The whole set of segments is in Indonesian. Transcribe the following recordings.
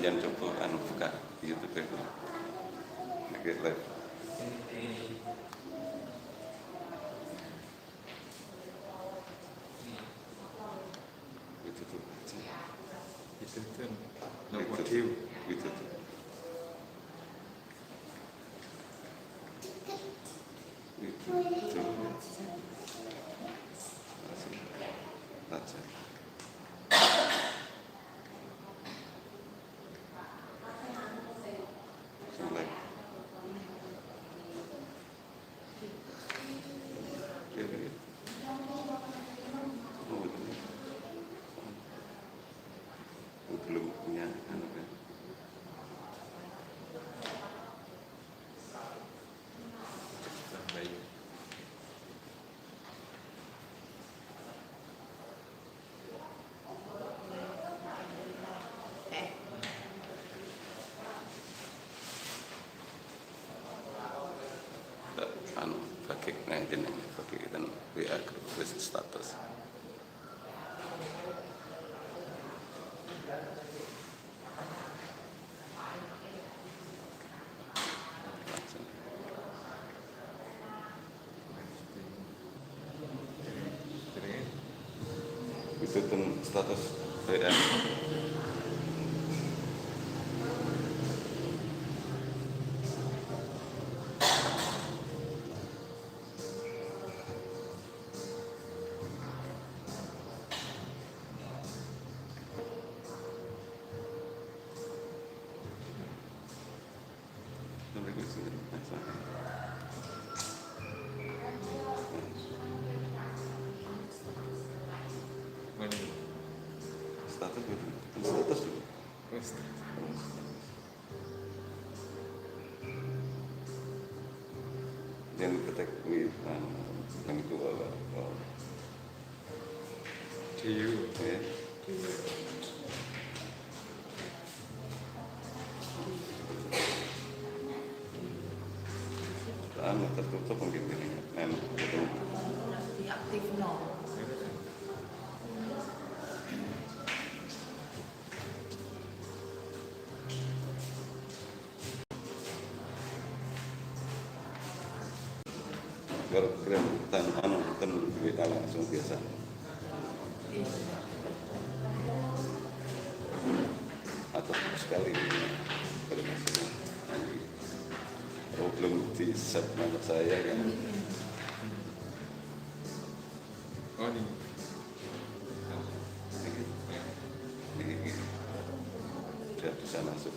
jangan coba buka YouTube itu. Oke, live. Itu tuh. Itu nomor view. Itu tuh. Itu. Baca. Selek. Belum punya anak kan? Baik. Pakai nanti pakai dan WA grup status. Itu tuh status WA. Status itu, status itu. Jangan ketek yang itu apa? View. Ya. Tertutup mungkin ini. Diaktif no. Kalau keren kita langsung biasa. Atau sekali kalau masih belum di set nama saya kan. Oh ini. Ini sudah bisa masuk.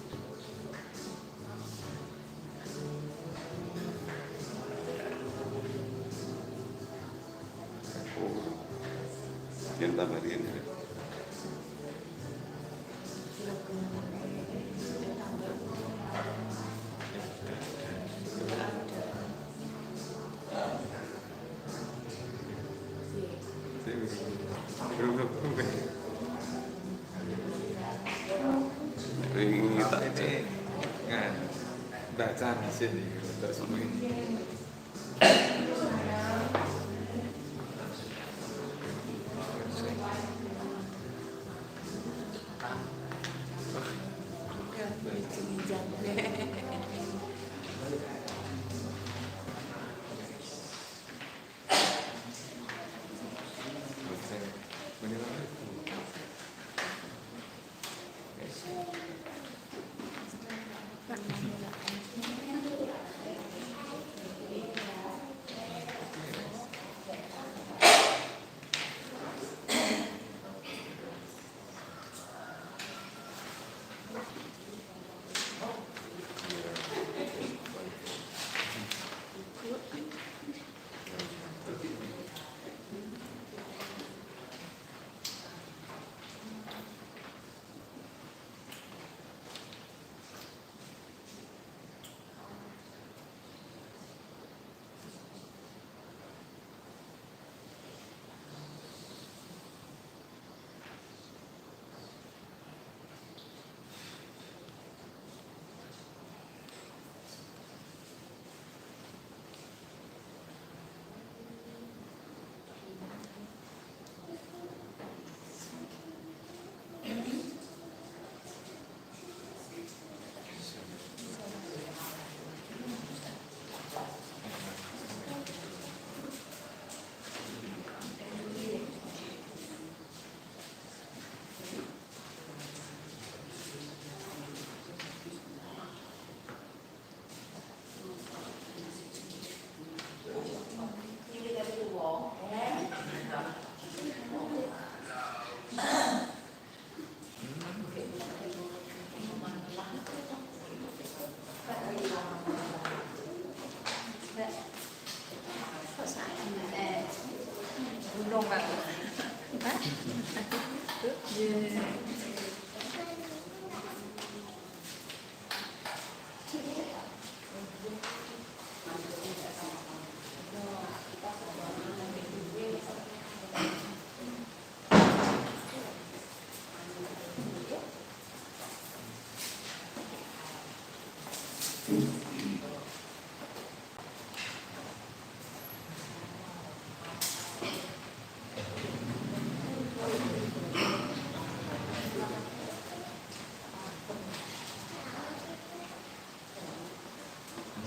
Yang tambah di ini. Ini tak cek. Nggak baca di sini terus ini.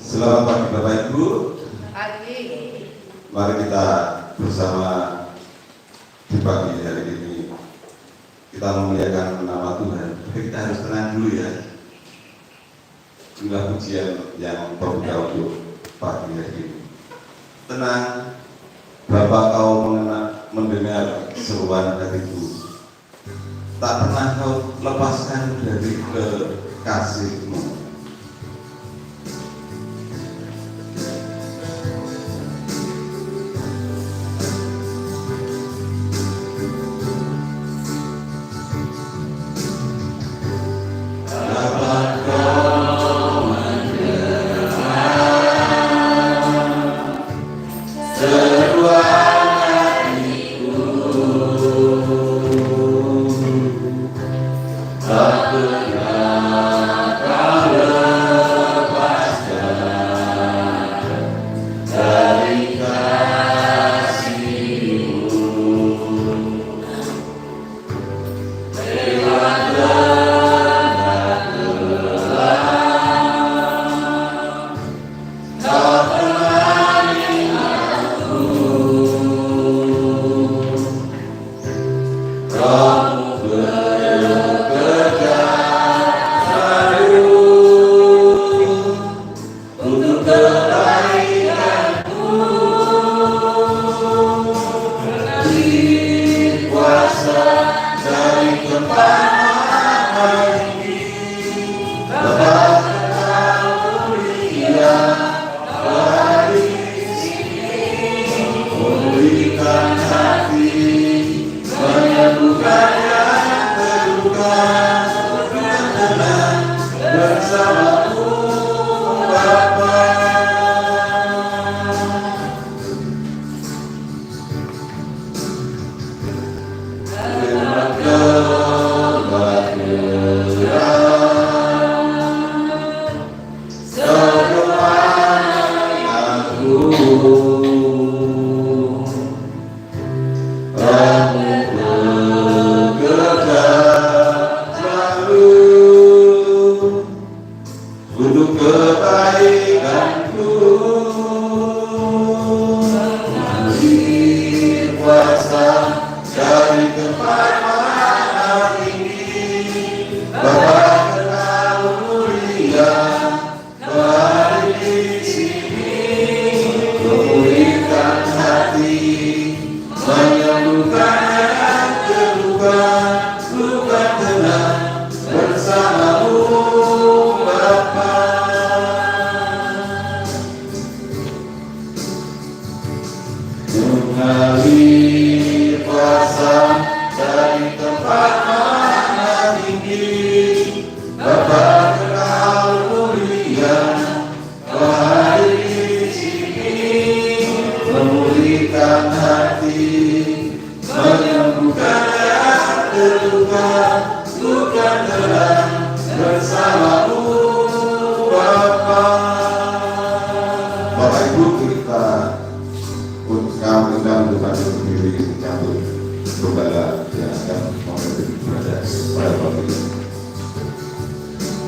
Selamat pagi Bapak Ibu. Pagi. Mari kita bersama di pagi hari ini kita memuliakan nama Tuhan. Tapi kita harus tenang dulu ya. Inilah pujian yang terbuka untuk pagi hari ini. Tenang, Bapak kau mendengar seruan hatiku. Tak pernah kau lepaskan dari kekasihmu.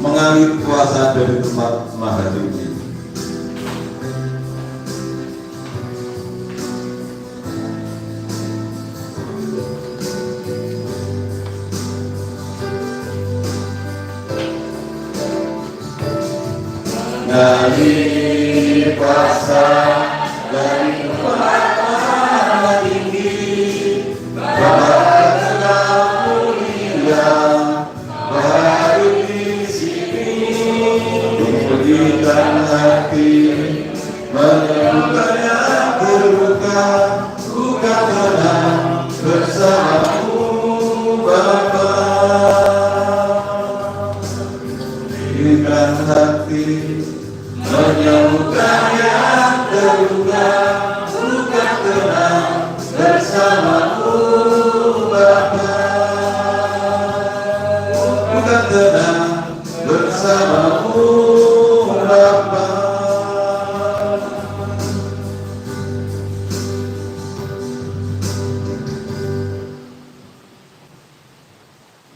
Mengalir kuasa dari tempat maha tinggi. Mengalir kuasa dari tempat maha tinggi. Bapa Engkau mulia, hadir di sini, memberikan hati, menyembuhkan yang terluka, bukan tenang bersamamu Bapa.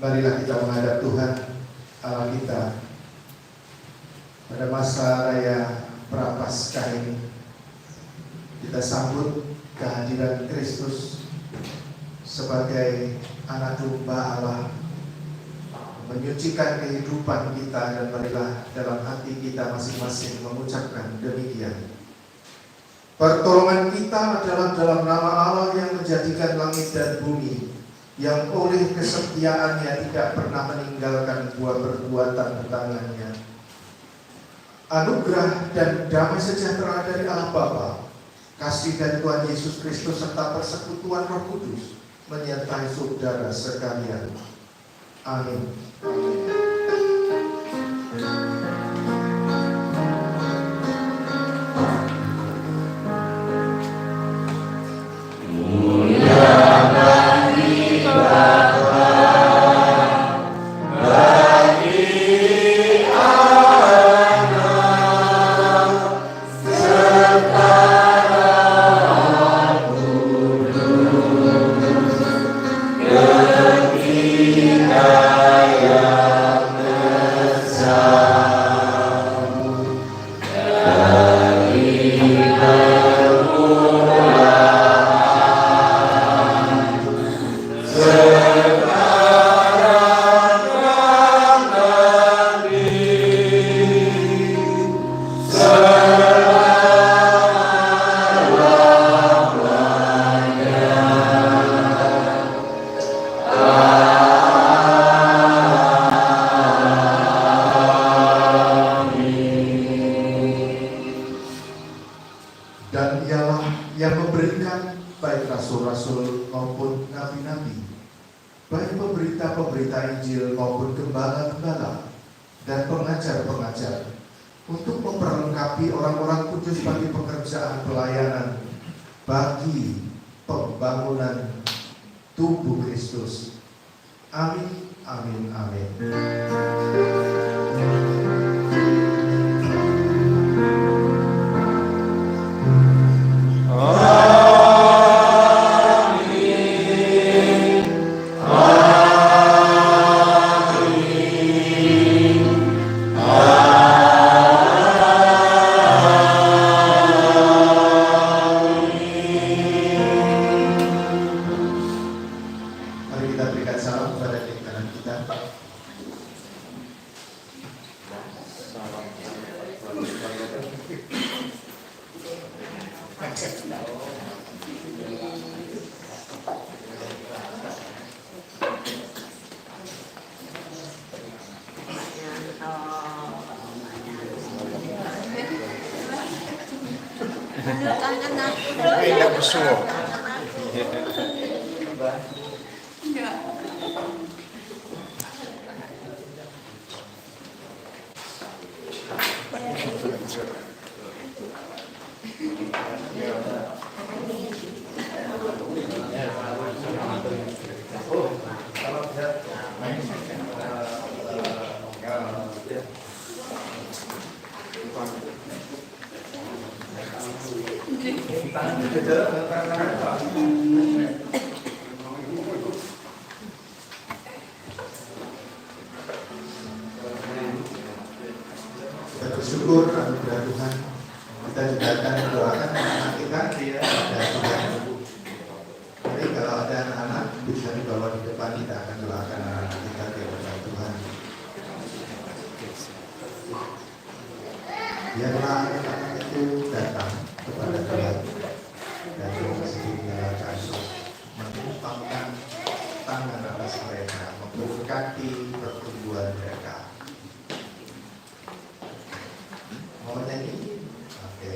Marilah kita menghadap Tuhan Allah kita pada masa raya Prapaskah ini. Kita sambut kehadiran Kristus sebagai anak domba Allah, menyucikan kehidupan kita, dan marilah dalam hati kita masing-masing mengucapkan demikian. Pertolongan kita adalah dalam nama Allah yang menjadikan langit dan bumi, yang oleh kesetiaannya tidak pernah meninggalkan buah perbuatan tangannya. Anugerah dan damai sejahtera dari Allah Bapa, kasih dari Tuhan Yesus Kristus, serta persekutuan Roh Kudus menyertai saudara sekalian. Amin. Dan Ialah yang memberikan baik rasul-rasul maupun nabi-nabi, baik pemberita-pemberita Injil maupun gembala-gembala dan pengajar-pengajar, untuk memperlengkapi orang-orang kudus bagi pekerjaan pelayanan, bagi pembangunan tubuh Kristus. Amin, amin, amin. Mari kita berikan salam kepada kanan kita. Tidak bersuara. Kita bersyukur anugerah Tuhan. Kita juga akan mendoakan anak-anak kita dan juga ibu. Jadi kalau ada anak-anak bisa dibawa di depan, kita akan doakan anak-anak kita kepada Tuhan. Biarlah anak-anak itu datang kepada Tuhan dan Tuhan sendiri menyalakan, menumpangkan tangan atas mereka, memberkati pertumbuhan mereka. Mau nyanyi? Oke.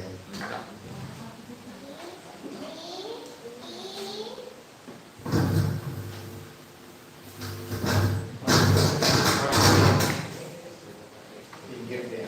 Pinggir deh.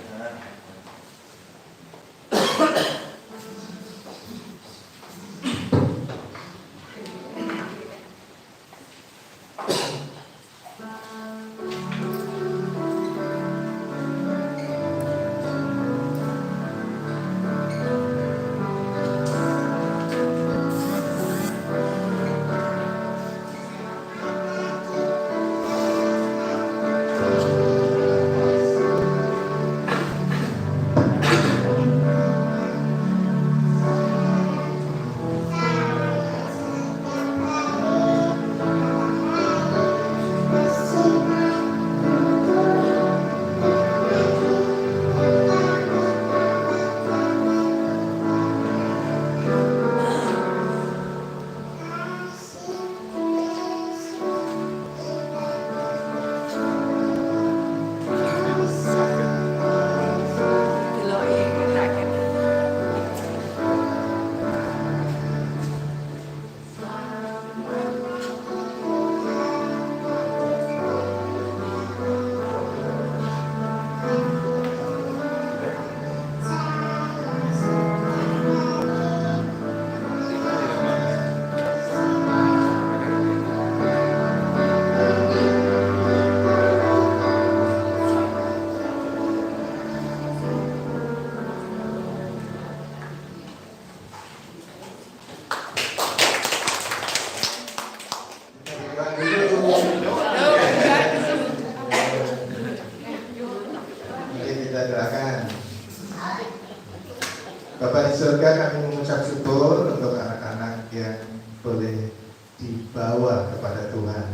surga, kami mengucap syukur untuk anak-anak yang boleh dibawa kepada Tuhan,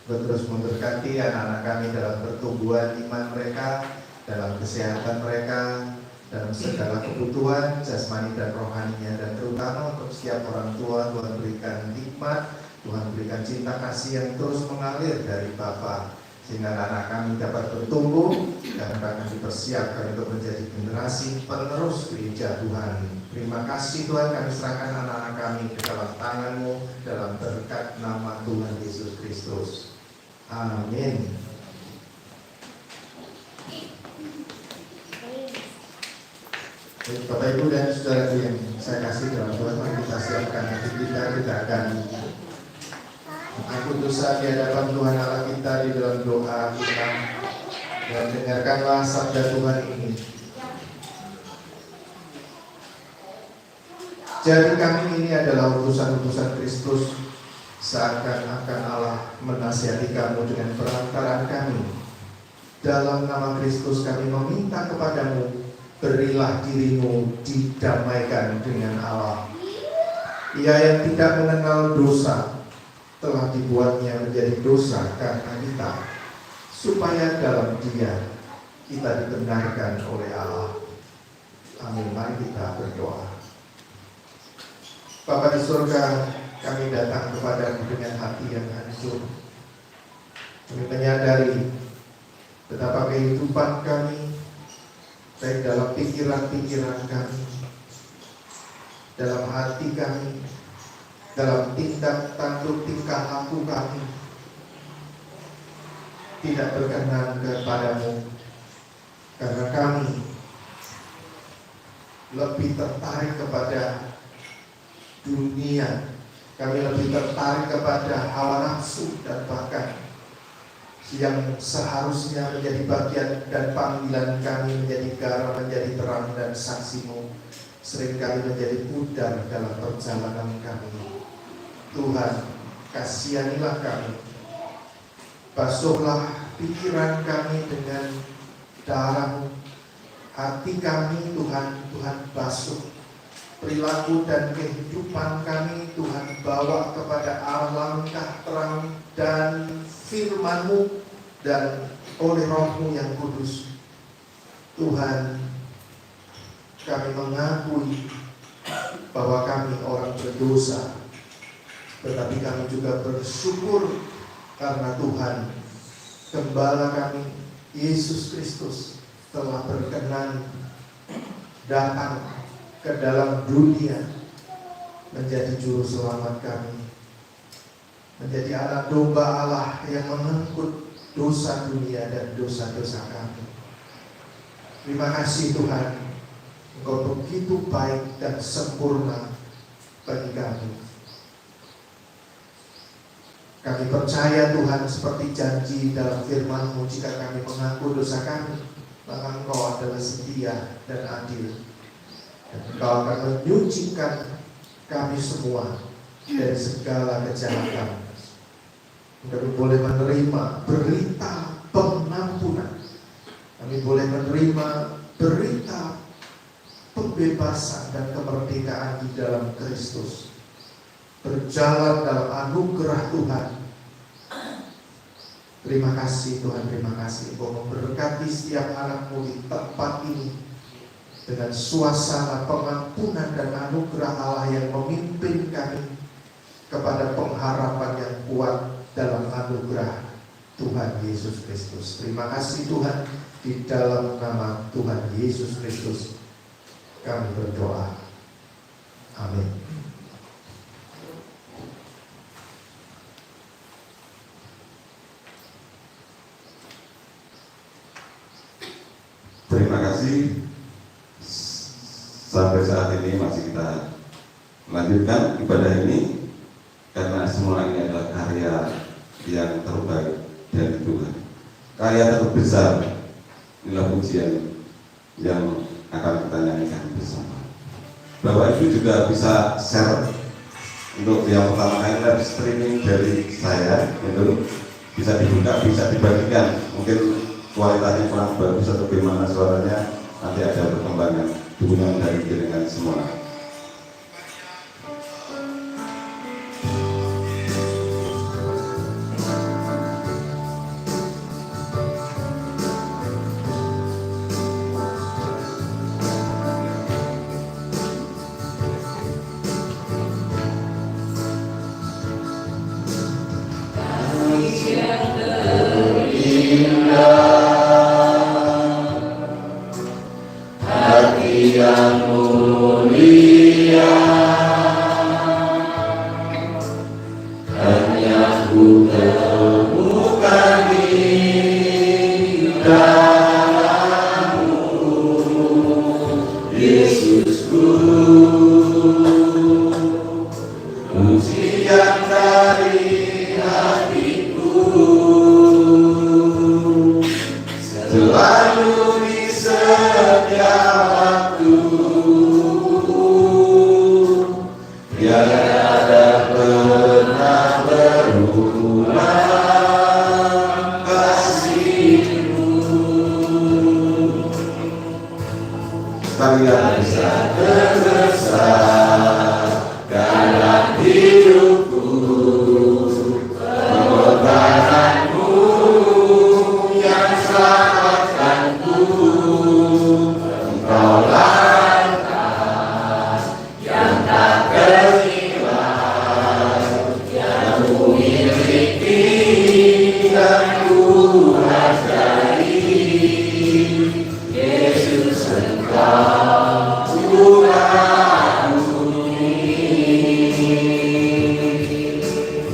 terus memberkati anak-anak kami dalam pertumbuhan iman mereka, dalam kesehatan mereka, dalam segala kebutuhan jasmani dan rohaninya, dan terutama untuk setiap orang tua. Tuhan berikan hikmat, Tuhan berikan cinta kasih yang terus mengalir dari Bapa, sehingga anak kami dapat bertumbuh dan akan dipersiapkan untuk menjadi generasi penerus gereja Tuhan. Terima kasih Tuhan, kami serahkan anak-anak kami ke dalam tangan-Mu dalam berkat nama Tuhan Yesus Kristus. Amin. Bapak Ibu dan saudara yang saya kasih dalam Tuhan, mari kita siapkan hati kita akan mengaku dosa di hadapan Tuhan Allah kita di dalam doa kita, dan dengarkanlah sabda Tuhan ini. Jadi kami ini adalah utusan-utusan Kristus, seakan-akan Allah menasihati kamu dengan perantaraan kami. Dalam nama Kristus kami meminta kepadamu, berilah dirimu didamaikan dengan Allah. Ia yang tidak mengenal dosa telah dibuatnya menjadi dosa karena kita, supaya dalam Dia kita dibenarkan oleh Allah. Amin. Mari kita berdoa. Bapa di surga, kami datang kepadamu dengan hati yang hancur. Kami menyadari betapa kehidupan kami, baik dalam pikiran-pikiran kami, dalam hati kami, dalam tindak tanduk tingkah laku kami, tidak berkenan kepadamu, karena kami lebih tertarik kepada dunia, kami lebih tertarik kepada hawa nafsu, dan bahkan yang seharusnya menjadi bagian dan panggilan kami menjadi garam, menjadi terang dan saksi-Mu, seringkali menjadi pudar dalam perjalanan kami. Tuhan, kasihanilah kami, basuhlah pikiran kami dengan darah-Mu, hati kami Tuhan basuh, perilaku dan kehidupan kami Tuhan bawa kepada arah langkah terang dan firman-Mu dan oleh Roh-Mu yang kudus. Tuhan, kami mengakui bahwa kami orang berdosa, tetapi kami juga bersyukur karena Tuhan, Gembala kami Yesus Kristus telah berkenan datang ke dalam dunia menjadi juru selamat kami, menjadi anak domba Allah yang mengangkut dosa dunia dan dosa-dosa kami. Terima kasih Tuhan, Engkau begitu baik dan sempurna bagi kami. Kami percaya Tuhan, seperti janji dalam firman-Mu, jika kami mengaku dosa kami, maka Engkau adalah setia dan adil, dan Engkau akan menyucikan kami semua dari segala kejahatan. Kami boleh menerima berita pengampunan, kami boleh menerima berita pembebasan dan kemerdekaan di dalam Kristus, berjalan dalam anugerah Tuhan. Terima kasih Tuhan, terima kasih Engkau memberkati setiap anak-Mu di tempat ini dengan suasana pengampunan dan anugerah Allah yang memimpin kami kepada pengharapan yang kuat dalam anugerah Tuhan Yesus Kristus. Terima kasih Tuhan, di dalam nama Tuhan Yesus Kristus kami berdoa. Amin. Terima kasih. Sampai saat ini masih kita melanjutkan ibadah ini, karena semua ini adalah karya yang terbaik dari Tuhan, karya terbesar. Inilah pujian yang akan kita nyanyikan bersama. Bapak Ibu juga bisa share untuk yang pertama kali live streaming dari saya, itu bisa dibuka, bisa dibagikan. Mungkin kualitasnya kurang bagus atau bagaimana suaranya, nanti ada perkembangan. Dukungan dari jenengan semua.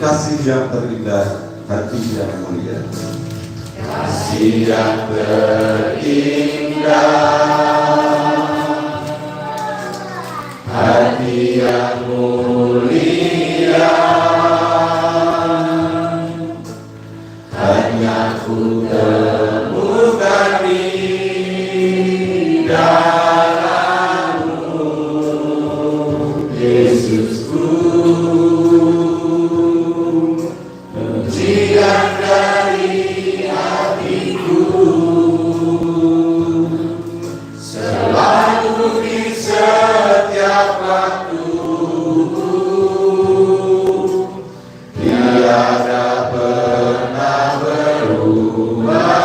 Kasih yang terindah, hati yang mulia. Kasih yang terindah, hati yang mulia. Hanya ku temukan di dalam-Mu, Yesusku. Pujian dari hatiku selalu di setiap waktu, tiada pernah berubah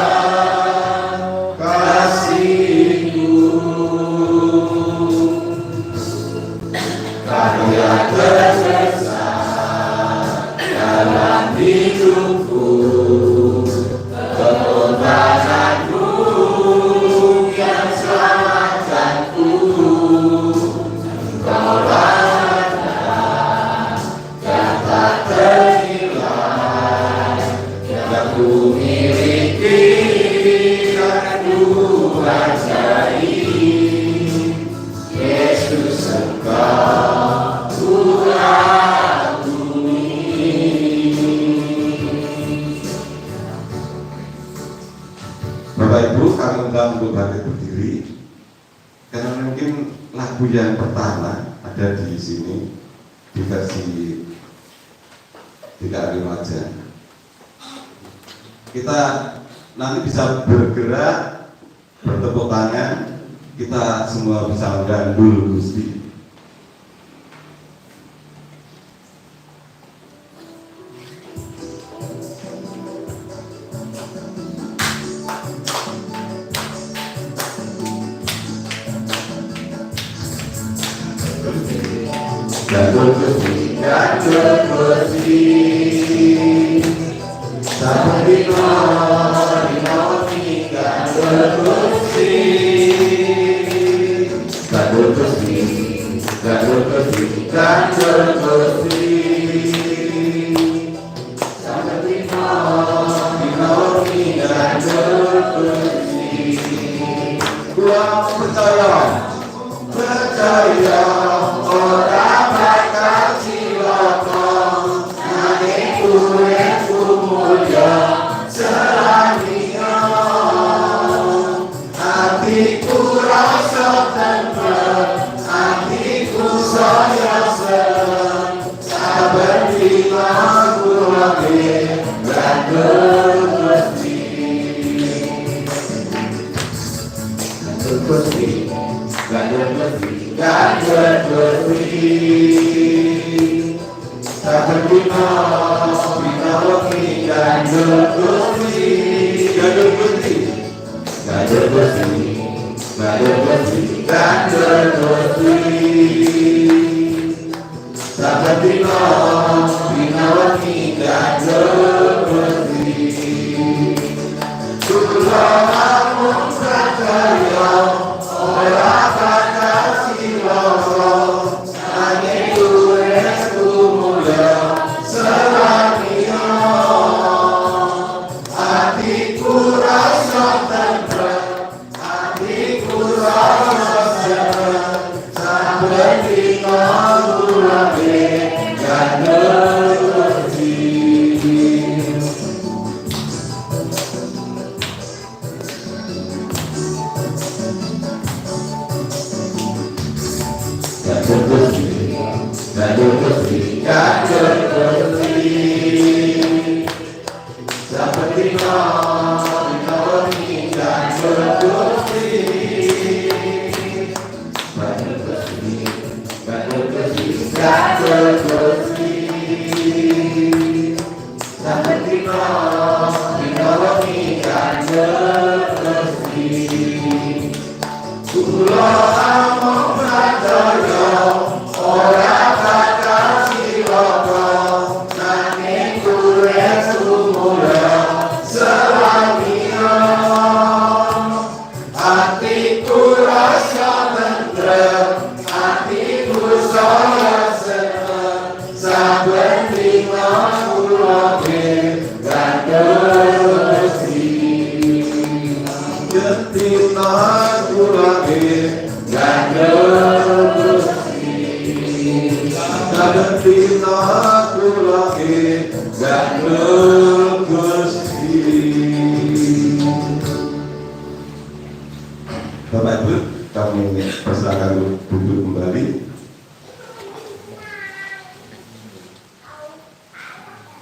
kasih-Mu. Karya terbesar dalam hidupku, pengorbanan-Mu yang selamatkanku. Engkaulah yang tak ternilai, yang ku miliki dan ku hargai. Yesus, Engkau ku agumi. Bapak Ibu, kami undang untuk bangkit berdiri karena mungkin lagu yang pertama ada di sini di versi 35 aja. Kita nanti bisa bergerak, bertepuk tangan, kita semua bisa menggandul Gusti. Gandul Gusti, gandul Gusti, sampai dino gandul Gusti, gandul Gusti, gandul Gusti, gandul Gusti, sampai dino gandul Gusti. Gua percaya orang bakal cilaka, nanging uripku mulya selaminya. Hatiku rasa tenang, hatiku saya senang, Bapak Ibu, kami persilakan duduk kembali.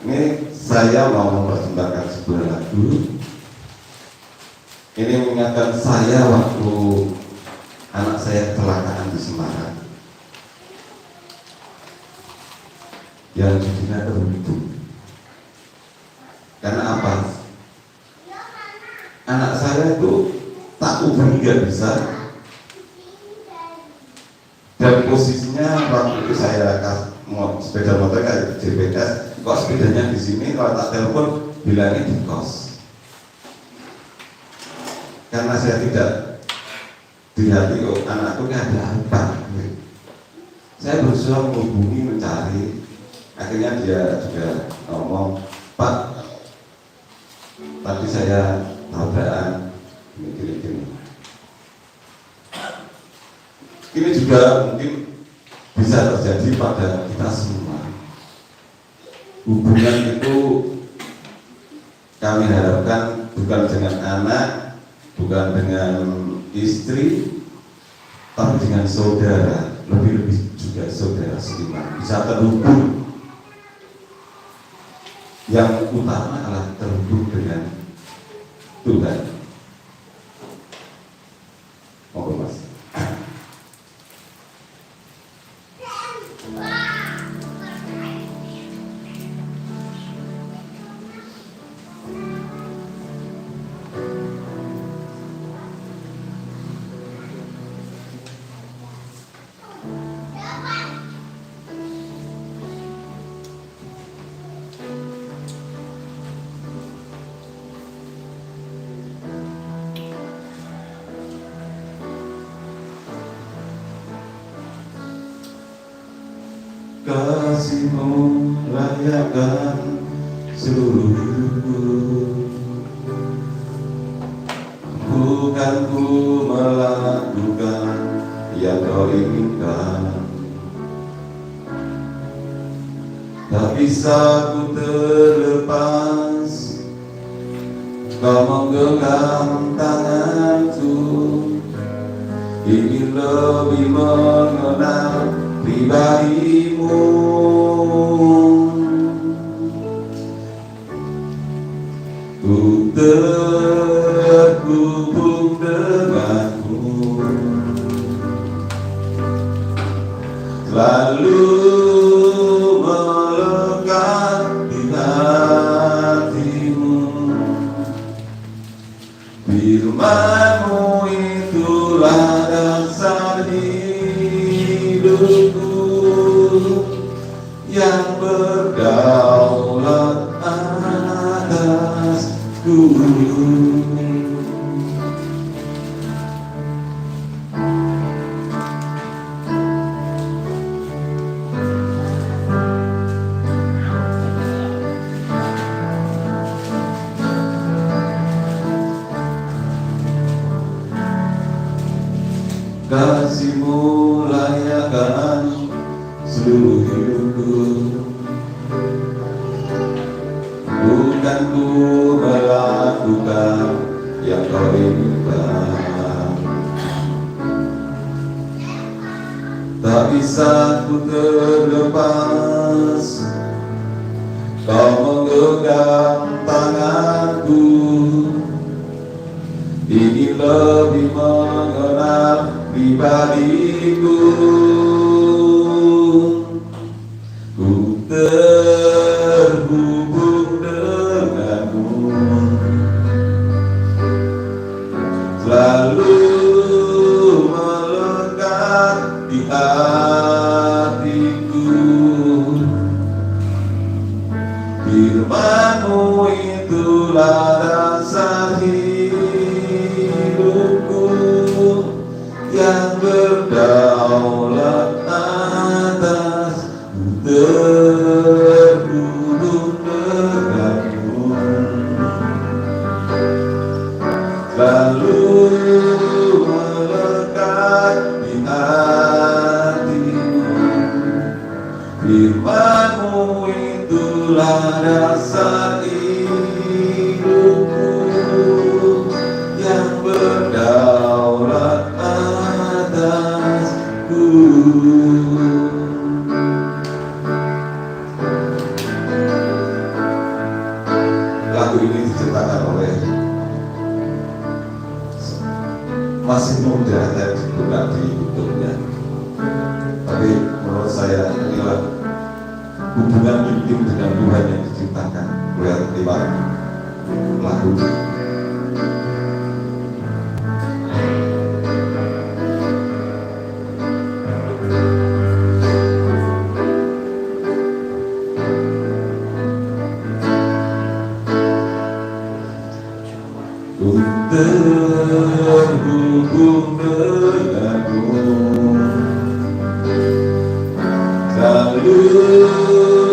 Ini saya mau mempersembahkan sebuah lagu. Ini mengingatkan saya waktu anak saya kecelakaan di Semarang. Yang jadinya terhitung. Karena apa? Anak saya itu tak ubah nggak bisa. Dan posisinya waktu itu saya mau sepeda motor kayak GPS, kok sepedanya di sini, kalau tak telepon bilangnya di kos. Karena saya tidak di hati, oh anakku nggak ada apa. Saya berusaha menghubungi, mencari. Akhirnya dia juga ngomong, Pak, tadi saya tabrakan gini. Ini juga mungkin bisa terjadi pada kita semua. Hubungan itu kami harapkan bukan dengan anak, bukan dengan istri, tapi dengan saudara, lebih-lebih juga saudara seiman, bisa terhubung. Yang utama adalah terhubung dengan Tuhan. Monggo Mas. Kasih-Mu layakkan seluruh hidupku. Bukan ku melakukan yang Kau inginkan, tak bisa ku terlepas. Kau menggenggam tanganku, ingin lebih mengenal pribadi-Mu. Ku terhubung denganmu, selalu melekat di hati-Mu. Firman-Mu itulah dasar hidupku, yang berdaulat atasku. Kasih-Mu layakkan seluruh hidupku. Bukan ku melakukan yang Kau inginkan, tak bisa ku terlepas. Kau menggenggam tanganku, pribadiku, ku terhubung denganmu, selalu melekat di hatiku. Firman-Mu itulah dasar hidupku, yang berdaulat atas terhubung denganmu, selalu melekat di hatimu. Firman-Mu itulah dasar hidupku, yang berdaulat atasku. Lagu ini diciptakan oleh masih muda dan bukan di hidupnya, tapi menurut saya inilah hubungan intim dengan Tuhan yang diciptakan lewat lagu. Ku terhubung denganmu, selalu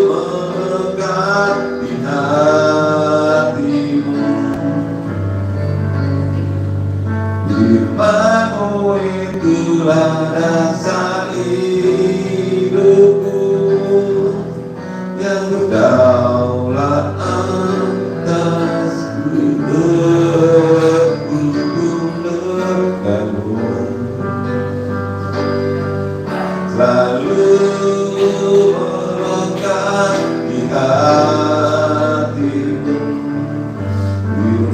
melekat di hatimu. Firman-Mu itulah dasar hidupku, yang berdaulat atasku, terhubung denganmu, selalu melekat di hatimu.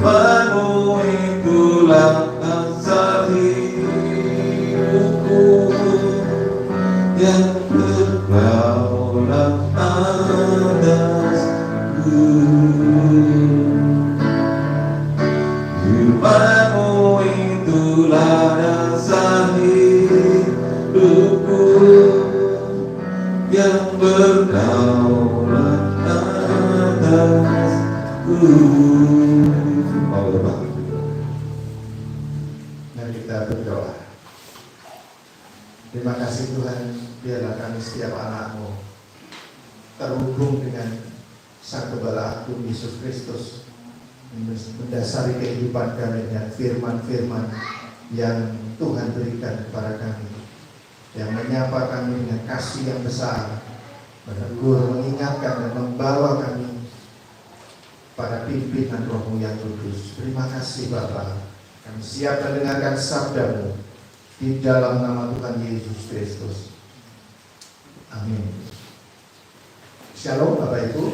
Firman-Mu itulah dasar hidupku, yang berdaulat atasku. Firman-Mu itulah dasar hidupku, yang berdaulat atasku. Mari kita berdoa. Terima kasih Tuhan, biarlah kami setiap anak-Mu terhubung dengan Sang Gembala Agung Yesus Kristus, mendasari kehidupan kami dengan firman-firman yang Tuhan berikan kepada kami, yang menyapa kami dengan kasih yang besar, menegur, mengingatkan, dan membawa kami pada pimpinan Roh-Mu yang kudus. Terima kasih Bapa. Kami siap mendengarkan sabda-Mu di dalam nama Tuhan Yesus Kristus. Amin. Shalom Bapak Ibu.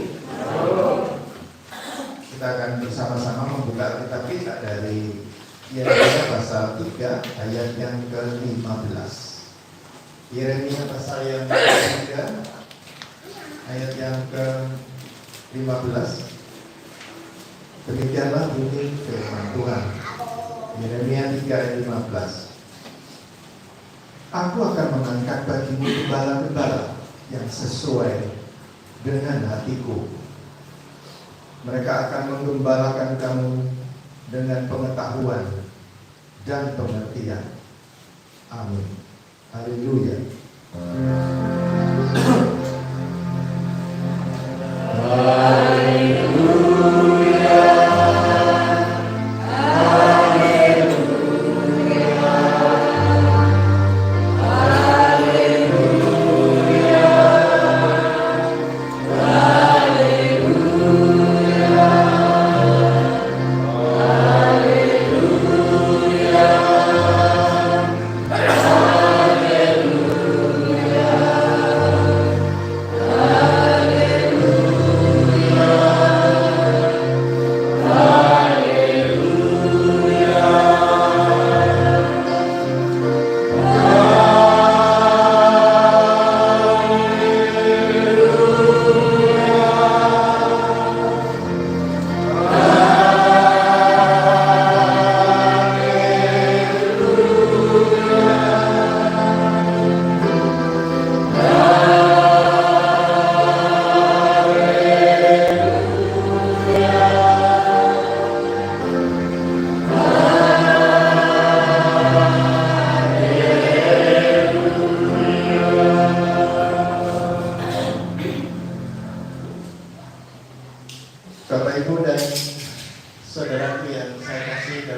Kita akan bersama-sama membuka kitab kita dari Yeremia pasal 3 ayat yang ke-15. Yeremia pasal yang ke-3 ayat yang ke-15. Demikianlah bunyi firman Tuhan. Yeremia 3 ayat 15. Aku akan mengangkat bagimu gembala-gembala yang sesuai dengan hatiku. Mereka akan menggembalakan kamu dengan pengetahuan dan pengertian. Amin. Haleluya.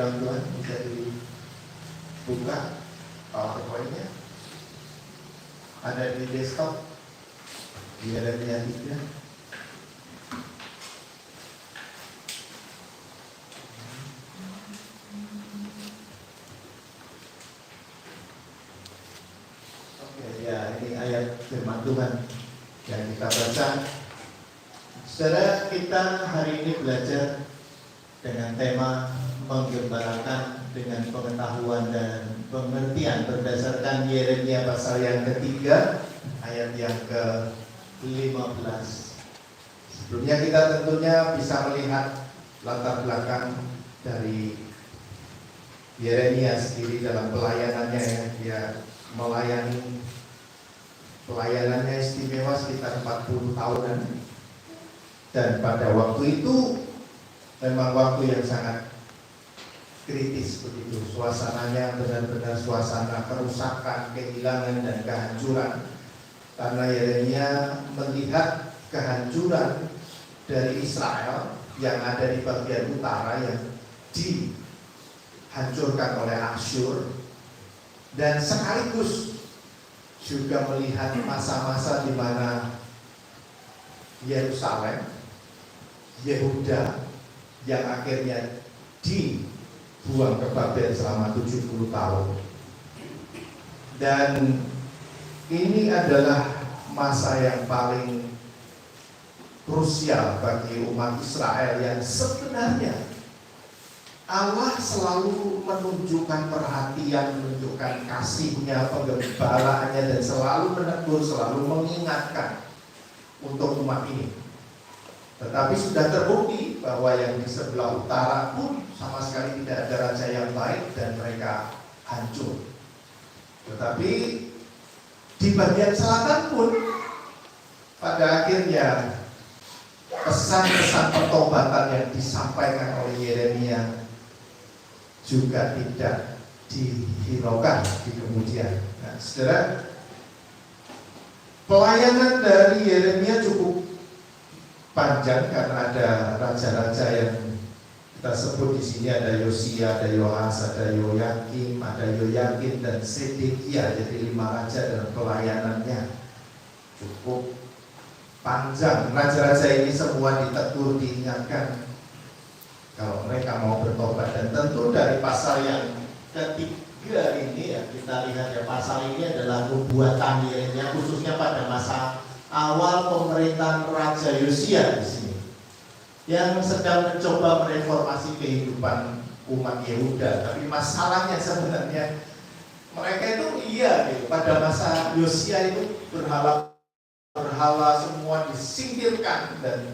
firman Tuhan bisa dibuka PowerPoint-nya. Ada di desktop. Di Yeremia 3. Oke, ya ini ayat firman Tuhan yang kita baca. Saudara, kita hari ini belajar dengan tema menggembalakan dengan pengetahuan dan pengertian berdasarkan Yeremia pasal yang ketiga ayat yang ke-15. Sebelumnya kita tentunya bisa melihat latar belakang dari Yeremia sendiri dalam pelayanannya ya. Dia melayani, pelayanannya istimewa sekitar 40 tahunan. Dan pada waktu itu memang waktu yang sangat kritis begitu. Suasananya benar-benar suasana kerusakan, kehilangan dan kehancuran. Karena Yeremia melihat kehancuran dari Israel yang ada di bagian utara yang dihancurkan oleh Asyur, dan sekaligus juga melihat masa-masa di mana Yerusalem, Yehuda yang akhirnya dibuang ke Babel selama 70 tahun. Dan ini adalah masa yang paling krusial bagi umat Israel yang sebenarnya Allah selalu menunjukkan perhatian, menunjukkan kasih-Nya, penggembalaannya, dan selalu menegur, selalu mengingatkan untuk umat ini. Tetapi sudah terbukti bahwa yang di sebelah utara pun sama sekali tidak ada raja yang baik dan mereka hancur. Tetapi di bagian selatan pun pada akhirnya pesan-pesan pertobatan yang disampaikan oleh Yeremia juga tidak dihiraukan di kemudian. Nah, saudara, pelayanan dari Yeremia cukup panjang karena ada raja-raja yang kita sebut di sini, ada Yosia, ada Yoas, ada Yoyakim, ada Yoyakin dan Sedekia. Jadi 5 raja dalam pelayanannya cukup panjang. Raja-raja ini semua ditegur, diingatkan kalau mereka mau bertobat. Dan tentu dari pasal yang ketiga ini ya, kita lihat ya, pasal ini adalah nubuatan Yeremia khususnya pada masa awal pemerintahan Raja Yosia di sini, yang sedang mencoba mereformasi kehidupan umat Yehuda. Tapi masalahnya sebenarnya mereka itu gitu, pada masa Yosia itu berhala semua disingkirkan, dan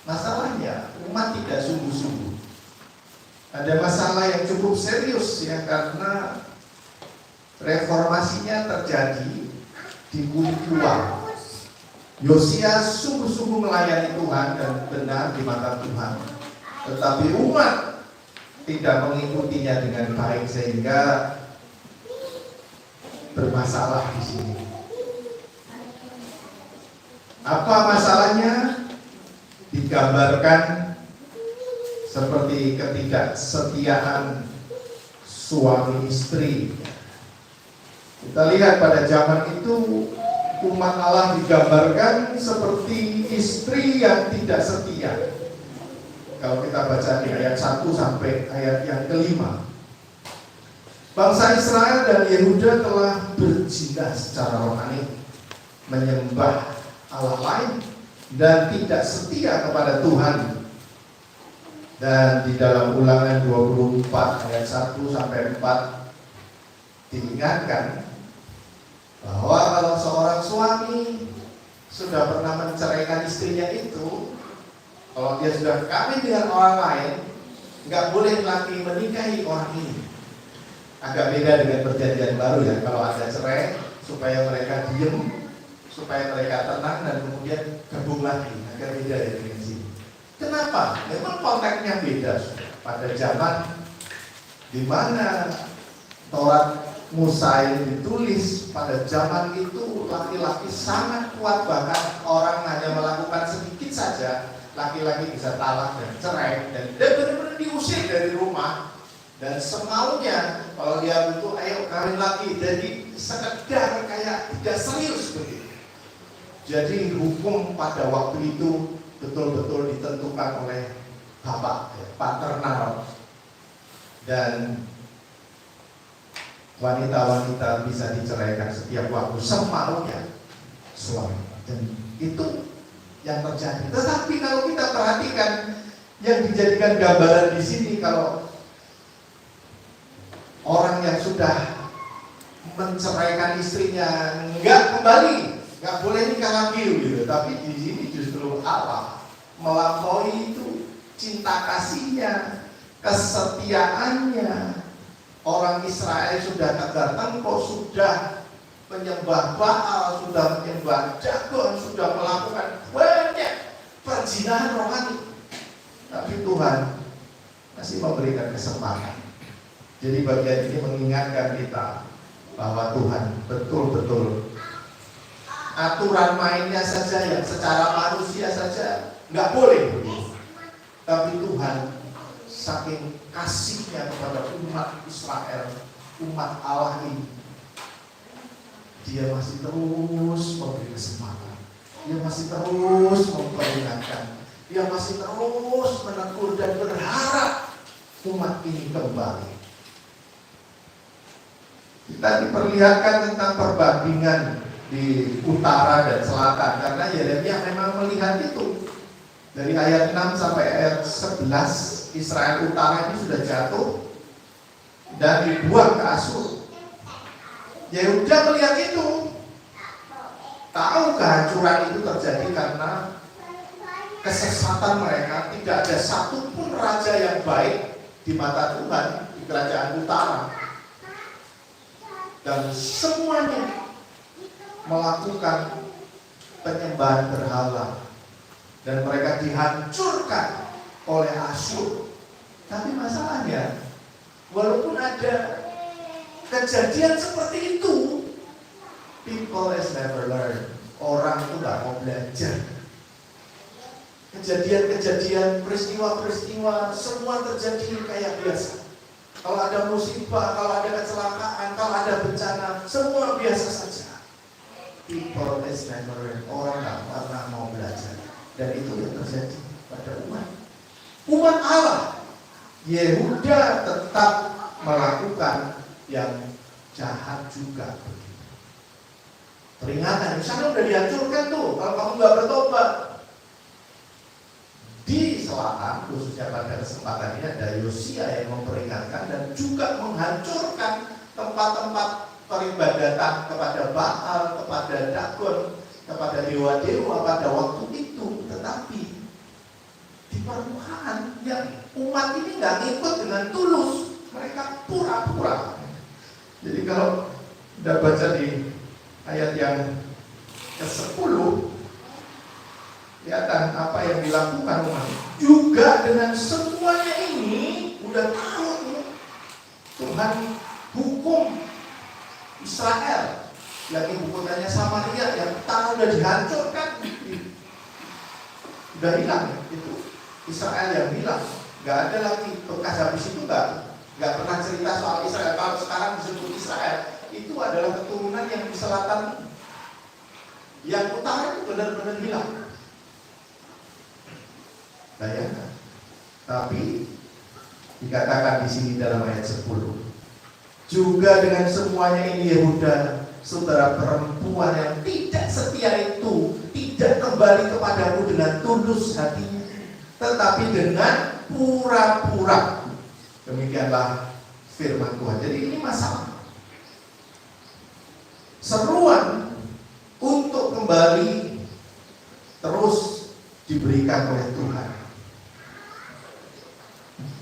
masalahnya umat tidak sungguh-sungguh. Ada masalah yang cukup serius ya, karena reformasinya terjadi di kulit luar. Yosia sungguh-sungguh melayani Tuhan dan benar di mata Tuhan, tetapi umat tidak mengikutinya dengan baik sehingga bermasalah di sini. Apa masalahnya? Digambarkan seperti ketidaksetiaan suami istri. Kita lihat pada zaman itu umat Allah digambarkan seperti istri yang tidak setia. Kalau kita baca di ayat 1 sampai ayat yang kelima, bangsa Israel dan Yehuda telah berzina secara rohani, menyembah Allah lain dan tidak setia kepada Tuhan. Dan di dalam Ulangan 24 ayat 1 sampai 4 diingatkan bahwa kalau seorang suami sudah pernah menceraikan istrinya itu, kalau dia sudah kawin dengan orang lain, nggak boleh lagi menikahi orang ini. Agak beda dengan perjanjian baru ya, kalau ada cerai supaya mereka diem, supaya mereka tenang dan kemudian gabung lagi. Agak beda ya dengan sini. Kenapa? Memang konteksnya beda. Pada zaman di mana Taurat Musa ini ditulis, pada zaman itu laki-laki sangat kuat, bahkan orang hanya melakukan sedikit saja laki-laki bisa talak dan cerai dan benar-benar diusir dari rumah dan semaunya kalau dia butuh ayo kawin lagi, jadi sekedar kayak tidak serius begitu. Jadi hukum pada waktu itu betul-betul ditentukan oleh bapak, paternal, dan wanita-wanita bisa diceraikan setiap waktu semaunya suami, dan itu yang terjadi. Tetapi kalau kita perhatikan yang dijadikan gambaran di sini, kalau orang yang sudah menceraikan istrinya nggak kembali, nggak boleh nikah lagi gitu. Tapi di sini justru Allah melampaui itu cinta kasihnya, kesetiaannya. Orang Israel sudah tegar tengkuk, sudah menyembah Baal, sudah menyembah Dagon, sudah melakukan banyak perzinahan rohani, tapi Tuhan masih memberikan kesempatan. Jadi bagian ini mengingatkan kita bahwa Tuhan betul-betul aturan mainnya saja yang secara manusia saja nggak boleh begitu, tapi Tuhan saking kasihnya kepada umat Israel, umat Allah ini, Dia masih terus memberi kesempatan, Dia masih terus memperingatkan, Dia masih terus menegur dan berharap umat ini kembali. Kita diperlihatkan tentang perbandingan di utara dan selatan, karena Yeremia memang melihat itu. Dari ayat 6 sampai ayat 11, Israel utara ini sudah jatuh dan dibuang ke Asyur. Yehuda melihat itu, tahu kehancuran itu terjadi karena kesesatan mereka. Tidak ada satupun raja yang baik di mata Tuhan di kerajaan utara, dan semuanya melakukan penyembahan berhala, dan mereka dihancurkan oleh Asyur. Tapi masalahnya, walaupun ada kejadian seperti itu, people has never learn. Orang itu gak mau belajar. Kejadian-kejadian, peristiwa-peristiwa, semua terjadi kayak biasa. Kalau ada musibah, kalau ada kecelakaan, kalau ada bencana, semua biasa saja. People has never learn. Orang gak pernah mau belajar. Dan itu yang terjadi pada umat Allah. Yehuda tetap melakukan yang jahat juga. Peringatan, misalnya udah dihancurkan tuh, kalau kamu nggak bertobat. Di selatan, khususnya pada kesempatan ini, ada Yosia yang memperingatkan dan juga menghancurkan tempat-tempat peribadatan kepada Baal, kepada Dagon, kepada dewa-dewa pada waktu itu. Tetapi di permukaan yang umat ini nggak ngikut dengan tulus, mereka pura-pura. Jadi kalau Anda baca di ayat yang ke-10, kelihatan apa yang dilakukan umat. Juga dengan semuanya ini udah tahu nih, Tuhan hukum Israel yang ibu kotanya Samaria yang tanah udah dihancurkan, udah hilang itu Israel yang hilang, nggak ada lagi bekas. Habis itu nggak pernah cerita soal Israel. Kalau sekarang disebut Israel, itu adalah keturunan yang di selatan, yang utara itu benar-benar hilang. Bayangkan. Tapi dikatakan di sini dalam ayat 10, juga dengan semuanya ini Yehuda, saudara perempuan yang tidak setia itu, tidak kembali kepadamu dengan tulus hatinya, tetapi dengan pura-pura. Demikianlah firman Tuhan. Jadi ini masalah. Seruan untuk kembali terus diberikan oleh Tuhan.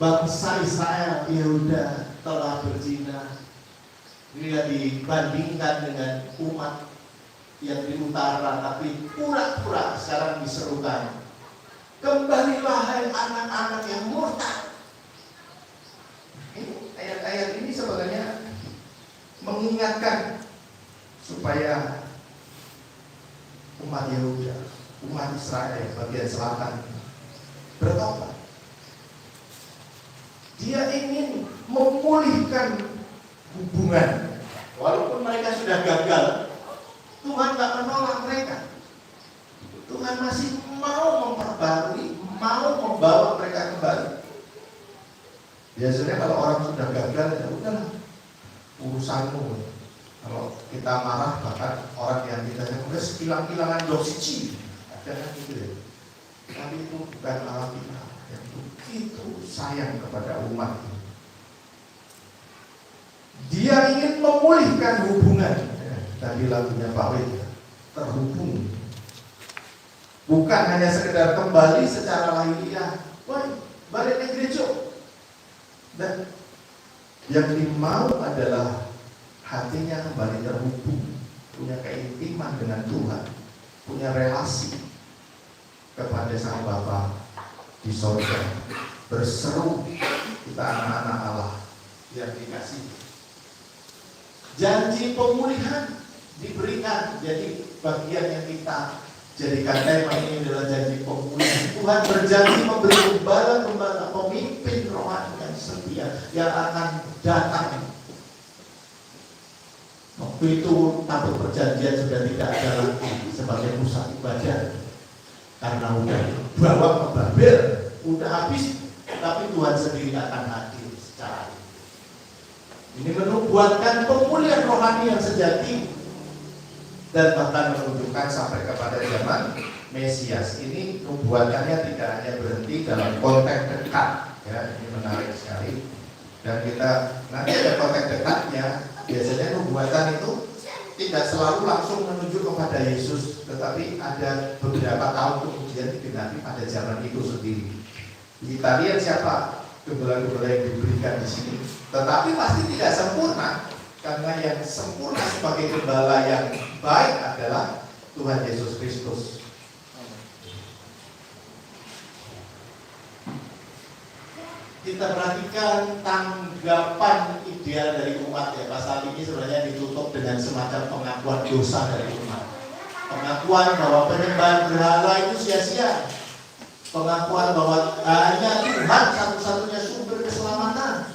Bangsa Israel, Yehuda telah berzina. Bila dibandingkan dengan umat yang di utara, tapi pura-pura sekarang diserukan, kembalilah hai anak-anak yang murtad. Ini ayat-ayat ini sebenarnya mengingatkan supaya umat Yehuda, umat Israel bagian selatan bertobat. Dia ingin memulihkan hubungan. Walaupun mereka sudah gagal, Tuhan gak menolak mereka. Tuhan masih mau memperbarui, mau membawa mereka kembali. Biasanya kalau orang sudah gagal, ya udahlah, urusanmu. Kalau kita marah, bahkan orang yang kita udah sekilang-kilangan dosisi, jangan gitu ya. Tapi itu bukan Allah kita yang begitu sayang kepada umat ini. Dia ingin memulihkan hubungan. Tadi lagunya Pak Wid, terhubung. Bukan hanya sekedar kembali secara lahiriah, wah balik ke gereja. Dan yang dimau adalah hatinya kembali terhubung, punya keintiman dengan Tuhan, punya relasi kepada Sang Bapa di sorga. Berseru, kita anak-anak Allah yang dikasihi. Janji pemulihan diberikan, jadi bagian yang kita jadikan tema ini adalah janji pemulihan. Tuhan berjanji memberi gembala-gembala, pemimpin rohani yang setia yang akan datang. Waktu itu tabut perjanjian sudah tidak ada lagi sebagai pusat ibadah, karena udah bawa ke Babel, udah habis. Tapi Tuhan sendiri akan hadir secara ini menubuatkan pemulihan rohani yang sejati, dan bahkan menunjukkan sampai kepada zaman Mesias. Ini nubuatannya tidak hanya berhenti dalam konteks dekat, ya, ini menarik sekali. Dan kita nanti ada konteks dekatnya. Biasanya nubuatan itu tidak selalu langsung menuju kepada Yesus, tetapi ada beberapa tahun kemudian digenapi pada zaman itu sendiri. Kita lihat siapa gembala-gembala yang diberikan di sini, tetapi pasti tidak sempurna, karena yang sempurna sebagai gembala yang baik adalah Tuhan Yesus Kristus. Kita perhatikan tanggapan ideal dari umat, ya. Pasal ini sebenarnya ditutup dengan semacam pengakuan dosa dari umat. Pengakuan bahwa penyembahan berhala itu sia-sia. Pengakuan bahwa hanya Tuhan satu-satunya sumber keselamatan.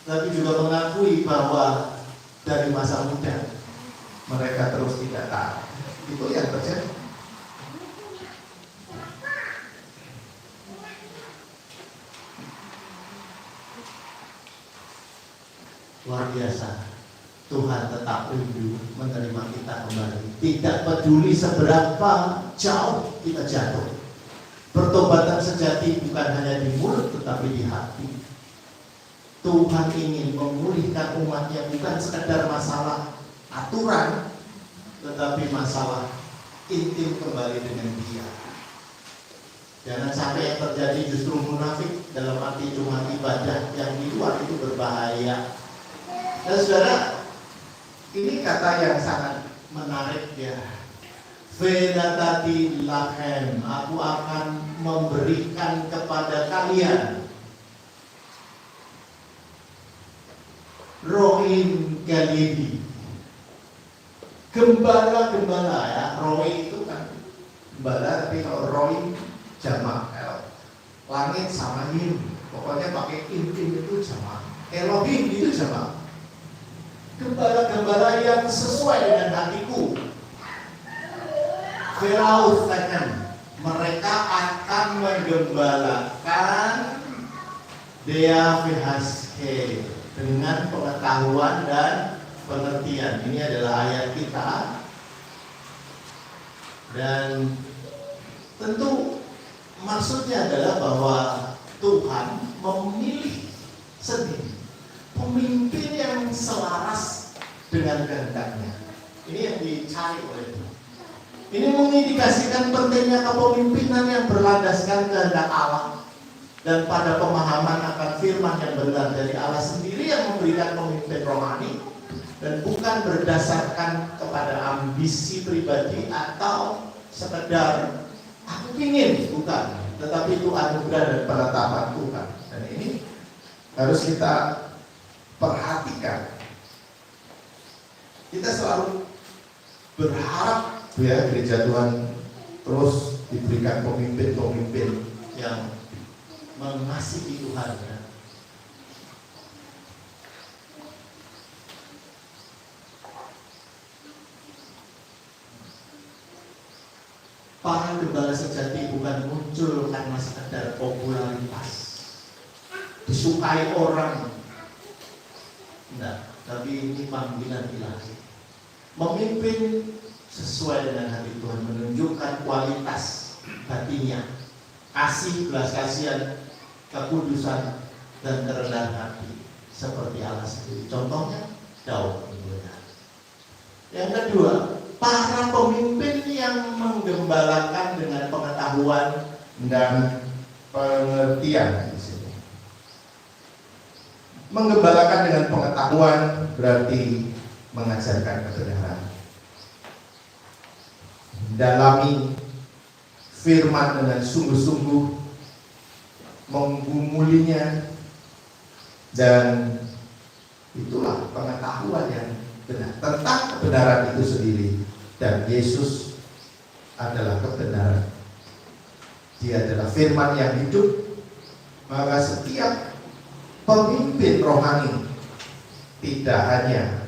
Tapi juga mengakui bahwa dari masa muda mereka terus tidak taat. Itu yang terjadi. Luar biasa. Tuhan tetap rindu menerima kita kembali. Tidak peduli seberapa jauh kita jatuh. Pertobatan sejati bukan hanya di mulut tetapi di hati. Tuhan ingin memulihkan umatnya, bukan sekedar masalah aturan, tetapi masalah intim kembali dengan Dia. Jangan sampai yang terjadi justru munafik, dalam arti cuma ibadah yang di luar itu berbahaya. Dan saudara, ini kata yang sangat menarik, ya. Vedatati lachem, aku akan memberikan kepada kalian roin galidi, gembala-gembala, ya. Roin itu kan gembala, tapi kalau roin jamak, langit sama him, pokoknya pakai intim itu jamak, Elohim itu jamak. Gembala-gembala yang sesuai dengan hatiku. Verautkan, mereka akan menggembalakan Dea Vehaske dengan pengetahuan dan pengertian. Ini adalah ayat kita. Dan tentu maksudnya adalah bahwa Tuhan memilih sendiri pemimpin yang selaras dengan kehendaknya. Ini yang dicari oleh Tuhan. Ini mengindikasikan pentingnya kepemimpinan yang berlandaskan kehendak Allah dan pada pemahaman akan firman yang benar dari Allah sendiri yang memberikan pemimpin rohani, dan bukan berdasarkan kepada ambisi pribadi atau sekedar aku ingin, bukan, tetapi itu anugerah dan penetapan Tuhan. Dan ini harus kita perhatikan. Kita selalu berharap, ya, gereja Tuhan terus diberikan pemimpin-pemimpin yang mengasihi Tuhan ya. Para gembala sejati bukan muncul karena sekedar popularitas, disukai orang, enggak, tapi ini panggilan ilahi. Memimpin sesuai dengan hati Tuhan, menunjukkan kualitas batinnya, kasih, belas kasihan, kekudusan, dan kerendahan hati seperti Allah sendiri. Contohnya Daud. Yang kedua, para pemimpin yang menggembalakan dengan pengetahuan dan pengertian di sini. Menggembalakan dengan pengetahuan berarti mengajarkan kebenaran. Dalami firman dengan sungguh-sungguh, menggumulinya, dan itulah pengetahuan yang benar tentang kebenaran itu sendiri. Dan Yesus adalah kebenaran. Dia adalah firman yang hidup. Maka setiap pemimpin rohani tidak hanya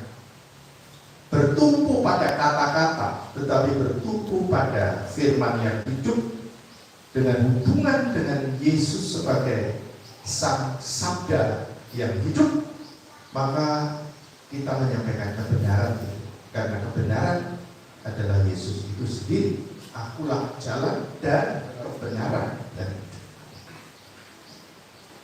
bertumpu pada kata-kata, tetapi bertumpu pada firman yang hidup dengan hubungan dengan Yesus sebagai sang sabda yang hidup. Maka kita menyampaikan kebenaran itu, karena kebenaran adalah Yesus itu sendiri. Akulah jalan dan kebenaran dan hidup.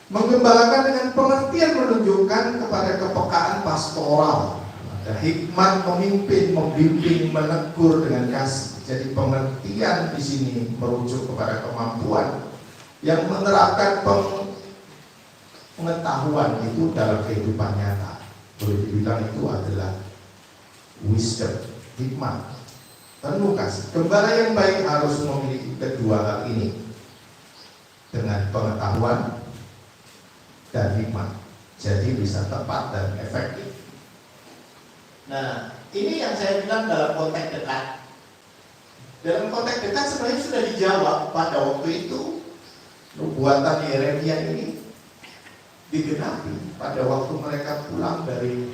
Menggembalakan dengan pengertian menunjukkan kepada kepekaan pastoral. Ada hikmat memimpin, membimbing, menegur dengan kasih. Jadi pengertian di sini merujuk kepada kemampuan yang menerapkan pengetahuan itu dalam kehidupan nyata. Boleh dibilang itu adalah wisdom, hikmat, penuh kasih. Gembala yang baik harus memiliki kedua hal ini, dengan pengetahuan dan hikmat. Jadi bisa tepat dan efektif. Nah, ini yang saya bilang dalam konteks dekat. Dalam konteks dekat sebenarnya sudah dijawab pada waktu itu. Nubuatan Yeremia ini digenapi pada waktu mereka pulang dari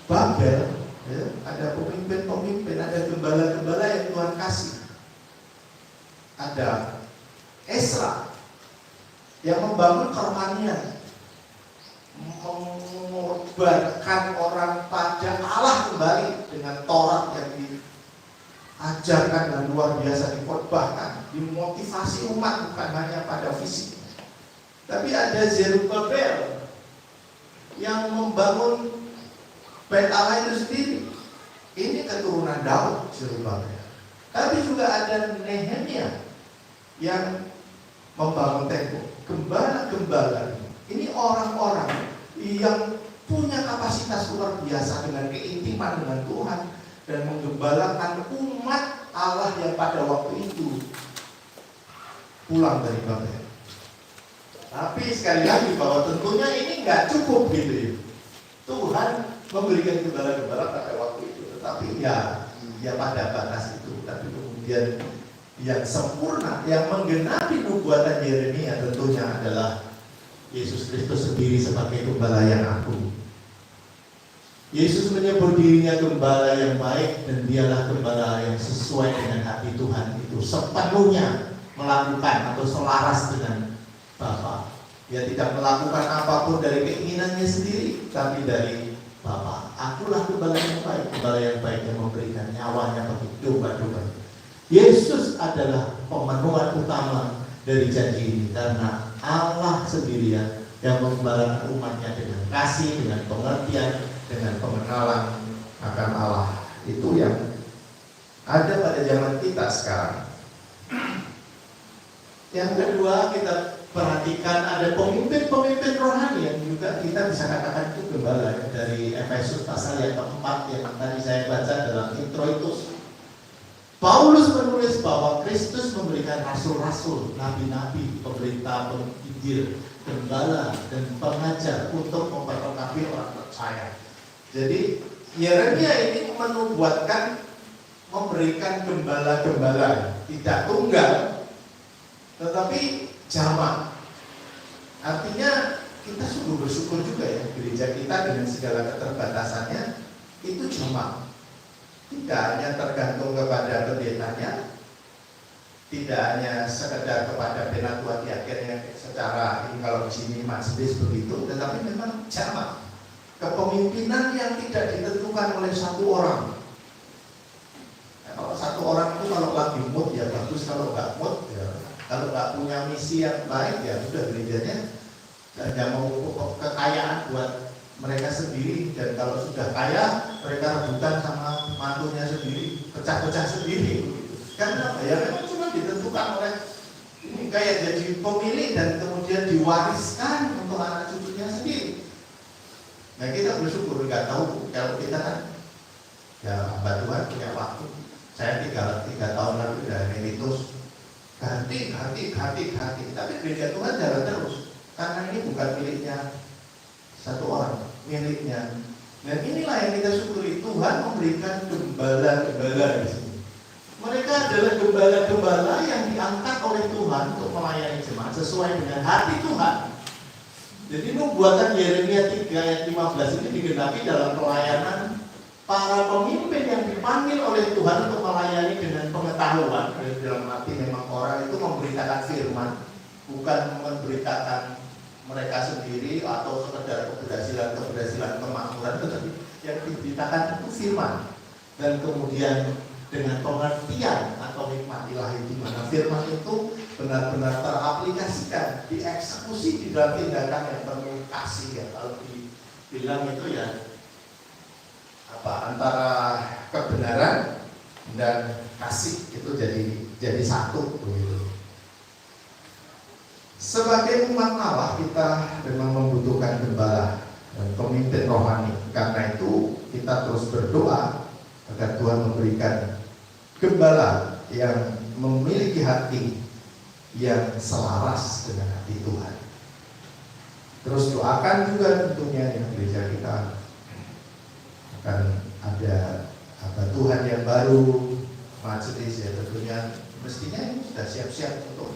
Babel. Ya, ada pemimpin-pemimpin, ada gembala-gembala yang Tuhan kasih. Ada Esra yang membangun kerohanian, mengobarkan orang pada Allah kembali dengan Taurat yang diajarkan dan luar biasa, dikhotbahkan, dimotivasi umat bukan hanya pada fisik. Tapi ada Zerubabel yang membangun Bait Allah itu sendiri. Ini keturunan Daud, Zerubabel. Tapi juga ada Nehemia yang membangun tembok. Gembala-gembala ini orang-orang yang punya kapasitas luar biasa dengan keintiman dengan Tuhan dan menggembalakan umat Allah yang pada waktu itu pulang dari Babel. Tapi sekali lagi bahwa tentunya ini nggak cukup gitu ya. Tuhan memberikan gembala-gembala pada waktu itu, tetapi ya pada batas itu. Tapi kemudian yang sempurna, yang menggenapi nubuatan Yeremia tentunya adalah Yesus Kristus sendiri sebagai gembala yang agung. Yesus menyebut dirinya gembala yang baik, dan dialah gembala yang sesuai dengan hati Tuhan itu, sepenuhnya melakukan atau selaras dengan Bapa. Dia tidak melakukan apapun dari keinginannya sendiri, tapi dari Bapa. Akulah gembala yang baik yang memberikan nyawanya bagi domba-domba. Yesus adalah pemenuhan utama dari janji ini, karena Allah sendirian yang menggembalakan umatnya dengan kasih, dengan pengertian, dengan pengenalan akan Allah. Itu yang ada pada zaman kita sekarang. Yang kedua, kita perhatikan ada pemimpin-pemimpin rohani yang juga kita bisa katakan itu gembala. Dari Efesus pasal yang keempat yang tadi saya baca dalam intro itu, Paulus menulis bahwa Kristus memberikan rasul-rasul, nabi-nabi, pemberita, penginjil, gembala, dan pengajar untuk memperlengkapi orang percaya. Jadi Yeremia ini menubuatkan, memberikan gembala-gembala tidak tunggal, tetapi jamak. Artinya kita sungguh bersyukur juga ya, gereja kita dengan segala keterbatasannya itu jamak. Tidak hanya tergantung kepada pendetanya, tidak hanya sekedar kepada penatua diaken secara ini kalau di sini majelis begitu, tetapi memang jamak. Kepemimpinan yang tidak ditentukan oleh satu orang. Nah, kalau satu orang itu kalau lagi mood ya bagus, kalau nggak mood ya, kalau nggak punya misi yang baik ya sudah gerejanya tidak mau kekayaan buat mereka sendiri, dan kalau sudah kaya mereka rebutan sama mantunya sendiri, pecah-pecah sendiri begitu. Karena ya memang cuma ditentukan oleh ini kayak jadi pemilih dan kemudian diwariskan untuk anak cucunya sendiri. Nah kita bersyukur, nggak tahu kalau kita kan ya hamba Tuhan punya waktu. Saya 3 tahun lalu udah meritus ganti, tapi gereja Tuhan jalan terus karena ini bukan miliknya satu orang, miliknya. Dan inilah yang kita syukuri, Tuhan memberikan gembala-gembala di sini. Mereka adalah gembala-gembala yang diangkat oleh Tuhan untuk melayani jemaat sesuai dengan hati Tuhan. Jadi nubuatan Yeremia 3 ayat 15 ini digenapi dalam pelayanan para pemimpin yang dipanggil oleh Tuhan untuk melayani dengan pengetahuan. Dalam arti memang orang itu memberitakan firman, bukan memberitakan mereka sendiri atau sekedar keberhasilan kemakmuran, tetapi yang diberitakan itu firman. Dan kemudian dengan pengertian atau hikmat ilahi di mana firman itu benar-benar teraplikasikan, dieksekusi di dalam tindakan yang penuh kasih ya. Kalau dibilang itu ya antara kebenaran dan kasih itu jadi satu begitu. Sebagai umat Allah kita memang membutuhkan gembala dan pemimpin rohani. Karena itu kita terus berdoa agar Tuhan memberikan gembala yang memiliki hati yang selaras dengan hati Tuhan. Terus doakan juga tentunya yang gereja kita akan ada Tuhan yang baru, majelis ya tentunya mestinya ini sudah siap-siap untuk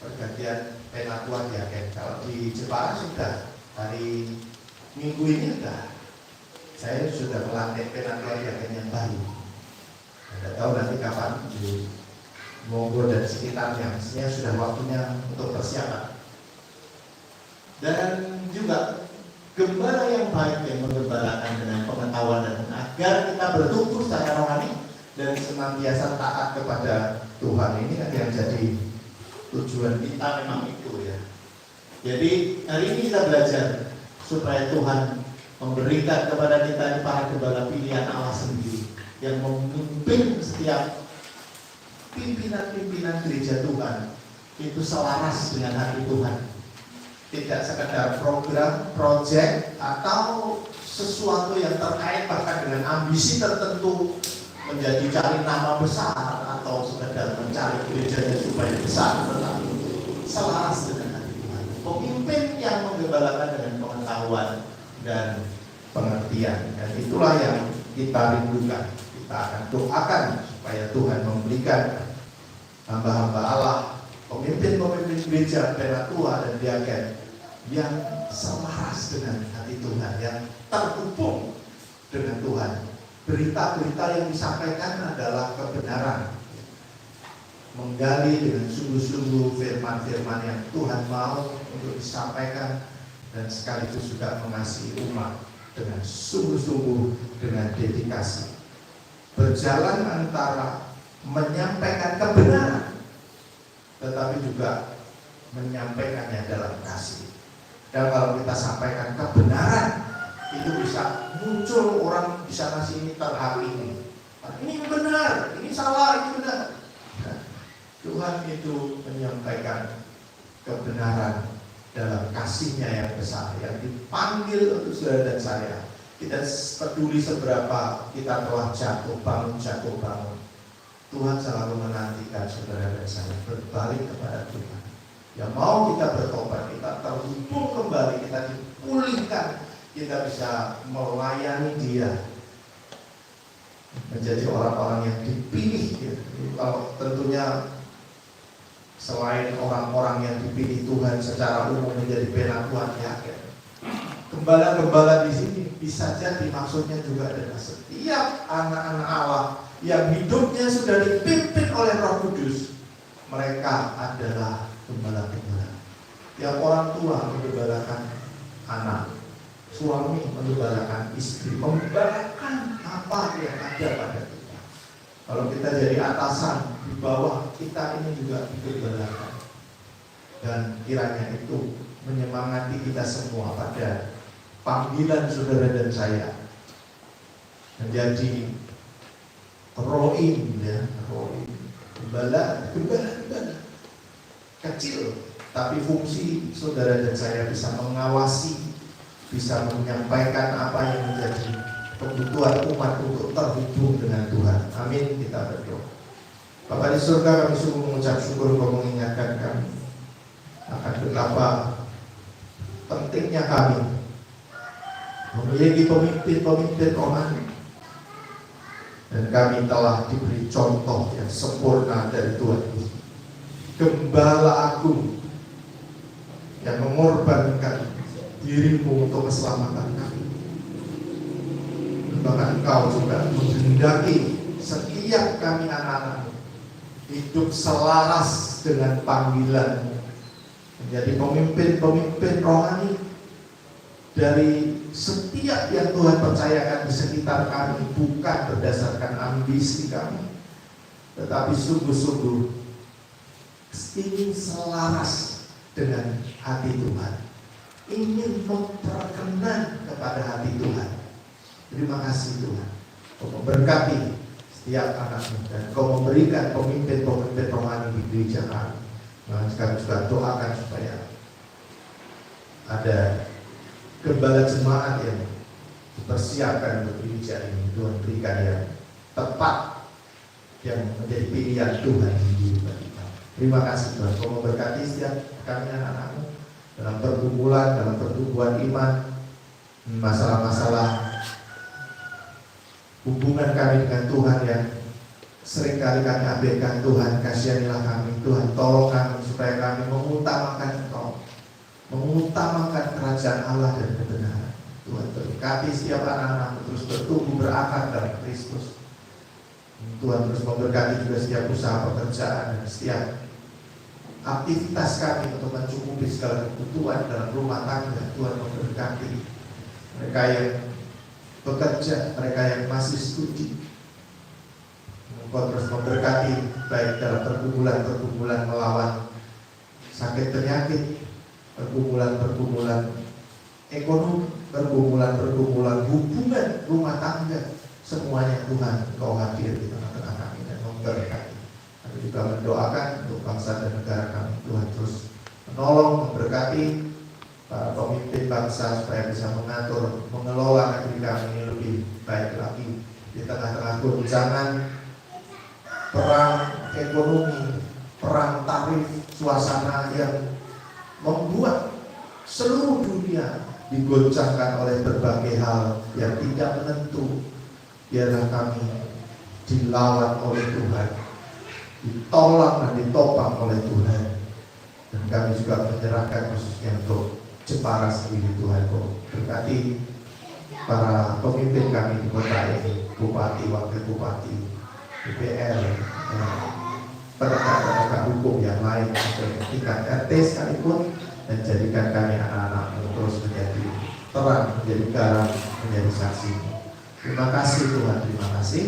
pergantian penatua diaken. Kalau di Jepara sudah hari Minggu ini saya sudah melantik penatua diaken yang baru. Tidak tahu nanti kapan di Monggo dan sekitarnya, mestinya sudah waktunya untuk persiapan. Dan juga gembala yang baik yang menggembalakan dengan pengetahuan dan agar kita bertumbuh secara rohani dan senantiasa taat kepada Tuhan. Ini kan yang jadi tujuan kita memang itu ya. Jadi hari ini kita belajar supaya Tuhan memberikan kepada kita para gembala pilihan Allah sendiri yang memimpin setiap pimpinan-pimpinan gereja Tuhan itu selaras dengan hati Tuhan. Tidak sekedar program, proyek atau sesuatu yang terkait bahkan dengan ambisi tertentu menjadi cari nama besar atau sekedar mencari gerejanya supaya besar, tetapi selaras dengan hati Tuhan. Pemimpin yang menggembalakan dengan pengetahuan dan pengertian, dan itulah yang kita rindukan. Kita akan doakan supaya Tuhan memberikan hamba-hamba Allah, pemimpin-pemimpin gereja, penatua dan diaken yang selaras dengan hati Tuhan, yang terhubung dengan Tuhan. Berita-berita yang disampaikan adalah kebenaran, menggali dengan sungguh-sungguh firman-firman yang Tuhan mau untuk disampaikan, dan sekaligus juga mengasihi umat dengan sungguh-sungguh, dengan dedikasi. Berjalan antara menyampaikan kebenaran tetapi juga menyampaikannya dalam kasih. Dan kalau kita sampaikan kebenaran, itu bisa muncul orang di sana sini terhakimi. Ini benar, ini salah, ini benar. Nah, Tuhan itu menyampaikan kebenaran dalam kasihnya yang besar, yang dipanggil untuk saudara dan saya. Tidak peduli seberapa kita telah jatuh bangun. Tuhan selalu menantikan saudara dan saya berbalik kepada Tuhan. Yang mau kita bertobat, kita terhubung kembali, kita dipulihkan, kita bisa melayani Dia, menjadi orang-orang yang dipilih. Kalau tentunya selain orang-orang yang dipilih Tuhan secara umum menjadi pena Tuhan ya. Gembala-gembala di sini bisa jadi maksudnya juga adalah setiap anak-anak Allah yang hidupnya sudah dipimpin oleh Roh Kudus. Mereka adalah gembala-gembala. Tiap orang tua menggembalakan anak, suami menggembalakan istri, menggembalakan apa yang ada pada kita. Kalau kita jadi atasan, di bawah kita ini juga digembalakan. Dan kiranya itu menyemangati kita semua pada panggilan saudara dan saya menjadi roim, ya, roim, gembala kecil, tapi fungsi saudara dan saya bisa mengawasi, bisa menyampaikan apa yang menjadi kebutuhan umat untuk terhubung dengan Tuhan. Amin. Kita berdoa. Bapa di surga, kami sungguh mengucap syukur Kau mengingatkan kami akan betapa pentingnya kami memiliki pemimpin-pemimpin rohani, dan kami telah diberi contoh yang sempurna dari Tuhan, Gembala Agung yang mengorbankan dirimu untuk keselamatan kami. Bahkan Engkau juga menghendaki setiap kami anak-anakmu hidup selaras dengan panggilan menjadi pemimpin-pemimpin rohani dari setiap yang Tuhan percayakan di sekitar kami, bukan berdasarkan ambisi kami, tetapi sungguh-sungguh ingin selaras dengan hati Tuhan, ingin memperkenan kepada hati Tuhan. Terima kasih Tuhan, Kau memberkati setiap anakmu, dan Kau memberikan pemimpin-pemimpin rohani di gereja kami. Nah, kami juga doakan supaya ada gembala jemaat yang dipersiapkan untuk gereja ini. Tuhan berikan yang tepat, yang menjadi pilihan Tuhan di diri kita. Terima kasih Tuhan, Kau memberkati setiap kami anak-anakmu dalam pergumulan, dalam pertumbuhan iman, masalah-masalah hubungan kami dengan Tuhan yang seringkali kami abaikan. Tuhan, kasihanilah kami. Tuhan, tolong kami supaya kami mengutamakan Engkau, mengutamakan kerajaan Allah dan kebenaran. Tuhan, berkati setiap anak-anak terus bertumbuh berakar dalam Kristus. Tuhan, terus memberkati juga setiap usaha pekerjaan dan setiap aktivitas kami untuk mencukupi segala kebutuhan dalam rumah tangga. Tuhan, memberkati mereka yang bekerja, mereka yang masih studi. Engkau terus memberkati baik dalam pergumulan melawan sakit penyakit, pergumulan ekonomi, pergumulan hubungan rumah tangga. Semuanya Tuhan, Engkau hadir di tengah-tengah kami dan memberkati. Kami juga mendoakan untuk bangsa dan negara kami. Tuhan terus menolong, memberkati para pemimpin bangsa supaya bisa mengatur, mengelola negeri kami ini lebih baik lagi di tengah-tengah goncangan perang ekonomi, perang tarif, suasana yang membuat seluruh dunia digoncangkan oleh berbagai hal yang tidak menentu. Biarlah kami dilawan oleh Tuhan, ditolak dan ditopang oleh Tuhan, dan kami juga menyerahkan khususnya untuk Jepara sendiri. Tuhan, Kau berkati para pemimpin kami di kota ini, bupati, wakil bupati, DPR, penegak-penegak hukum yang lain, tingkat RT sekalipun, dan jadikan kami anak-anak terus menjadi terang, menjadi garam, menjadi saksi. Terima kasih Tuhan, terima kasih.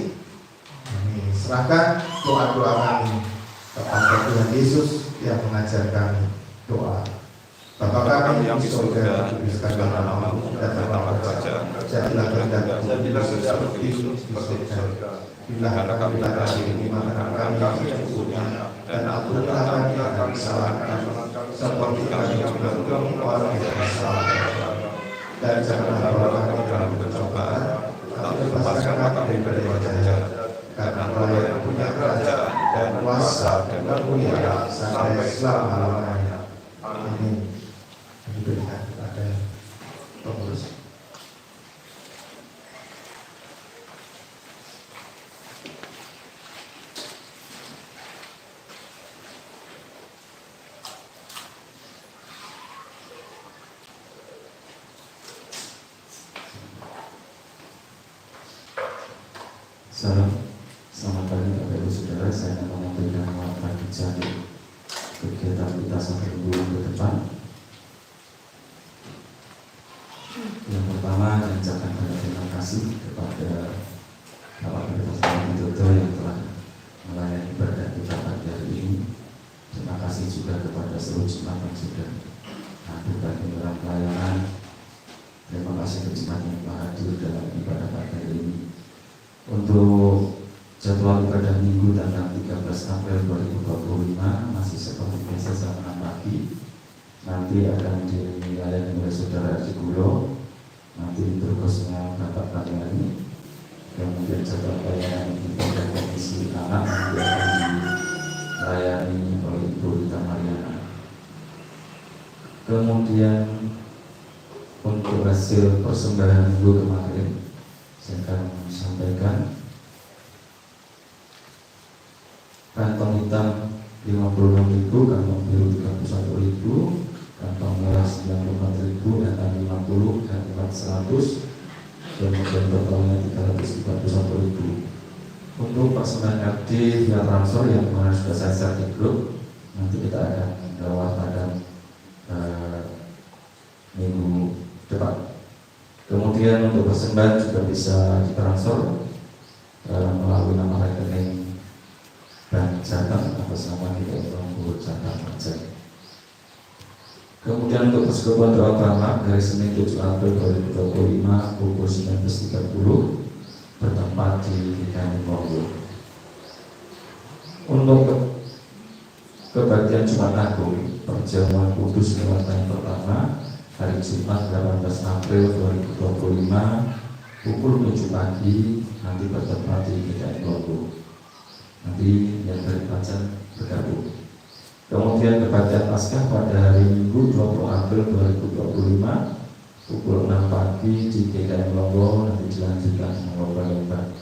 Kami serahkan doa-doa kami kepada Tuhan Yesus yang mengajar kami doa. Bapa kami yang di surga, dikuduskanlah namamu, datanglah kerajaan, jadilah kehendakmu seperti di surga. Bila kami hari ini makan kami yang secukupnya, dan ampunilah kami akan kesalahan kami, seperti kami juga mengampuni orang yang bersalah kepada kami. Dan janganlah bawa kami dalam pencobaan, tapi lepaskan kami dari jahat. Karena Engkau yang punya kerajaan dan kuasa dan kemuliaan sampai selama-lamanya. Amin. Diberikan kepada pengurus. Salam, selamat pagi Bapak Ibu Saudara. Saya akan menyampaikan laporan kegiatan kita sampai bulan ke depan. Yang pertama, saya ucapkan banyak terima kasih kepada Bapak Presiden Widodo yang telah melayani ibadah kita pada hari ini. Terima kasih juga kepada seluruh jemaat yang sudah melakukan penyelenggaraan pelayanan. Terima kasih ke jemaat yang telah hadir dalam ibadah pada hari ini. Untuk jadwal ibadah minggu tanggal 13 April 2025 masih seperti biasa jam 6 pagi. Nanti akan dilayani oleh Saudara Haji Gulo, nanti berkosnya Bapak Karyani, kemudian jadwal pelayanan ibadah komisi anak nanti akan dilayani oleh Ibu Rita Mariana. Kemudian untuk hasil persembahan minggu kemarin saya akan sampaikan. Kantong hitam 56.000, kantong biru 31.000, kantong merah 94.000, data 50, dan 100, kemudian totalnya 341.000. Untuk persembahan RD via transfer yang kemarin sudah saya share di grup, nanti kita akan bawa pada minggu depan. Kemudian untuk persembahan juga bisa ditransfer melalui nama rekening Bank Jateng atas nama kita Ibu Jateng Aceh. Kemudian untuk persekutuan doa bersama dari Senin 7 April 2025 pukul 19.30 bertempat di Kami Monggo. Untuk kebaktian Jumat Agung perjamuan kudus lewat yang pertama hari Jumat 18 April 2025 pukul 7 pagi nanti bertempat di Kami Monggo. Nanti yang dari Pacan bergabung. Kemudian kebaktian Paskah pada hari Minggu 20 April 2025 pukul 6 pagi di GKM Longgo, nanti dilanjutkan dengan lomba-lomba.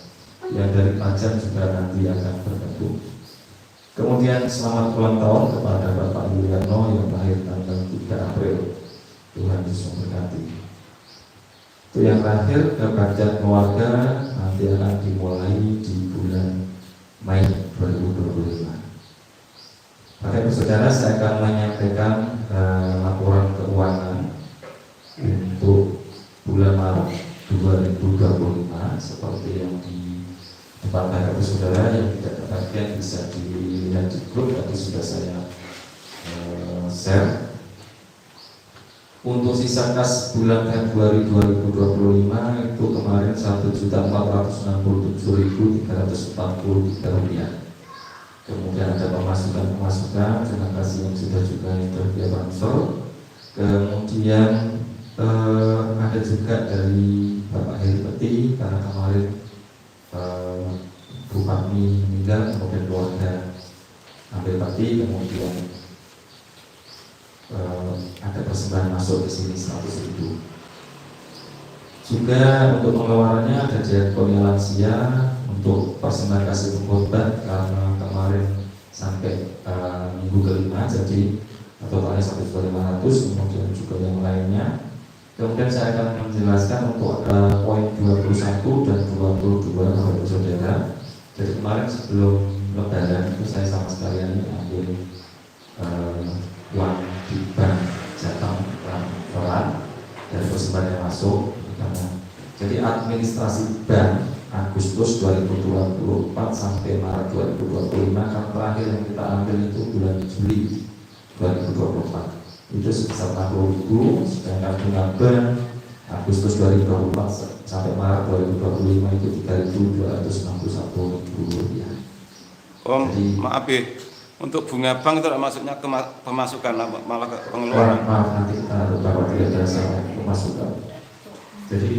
Yang dari Pacan juga nanti akan bergabung. Kemudian selamat ulang tahun kepada Bapak Yuliano yang lahir tanggal 3 April. Tuhan Yesus memberkati. Itu yang terakhir, kebaktian keluarga nanti akan dimulai di bulan Mei 2025. Bapak Ibu Saudara, saya akan menyampaikan laporan keuangan untuk bulan Maret 2025 seperti yang di depan Bapak Ibu Saudara. Yang tidak kebagian bisa dilihat di grup, tapi sudah saya share. Untuk sisa kas bulan Februari 2025 itu kemarin 1.467.343 rupiah. Kemudian ada pemasukan, terima kasih yang sudah juga interview transfer. Kemudian ada juga dari Bapak Heri Peti karena kemarin Bu Patmi meninggal, kemudian keluarga ambil Peti, kemudian ada persembahan masuk ke sini 100.000. Juga untuk pengeluarannya ada diakonia lansia untuk persembahan kasih pengorban karena kemarin sampai minggu kelima, jadi totalnya 1.500, kemudian juga yang lainnya. Kemudian saya akan menjelaskan untuk poin 21 dan 22 Bapak Saudara. Jadi kemarin sebelum Lebaran itu saya sama sekalian ambil uang di Bank Jateng transferan dari persembahan yang masuk. Jadi administrasi bank Agustus 2024 sampai Maret 2025 kan terakhir yang kita ambil itu bulan Juli 2024 itu sebesar 60.000, sedangkan bunga bank Agustus 2024 sampai Maret 2025 itu 3.261.000 rupiah. Om, Jadi, maaf ya, untuk bunga bank itu maksudnya pemasukan malah ke pengeluaran. maaf nanti kita bawa tidak ada pemasukan. Jadi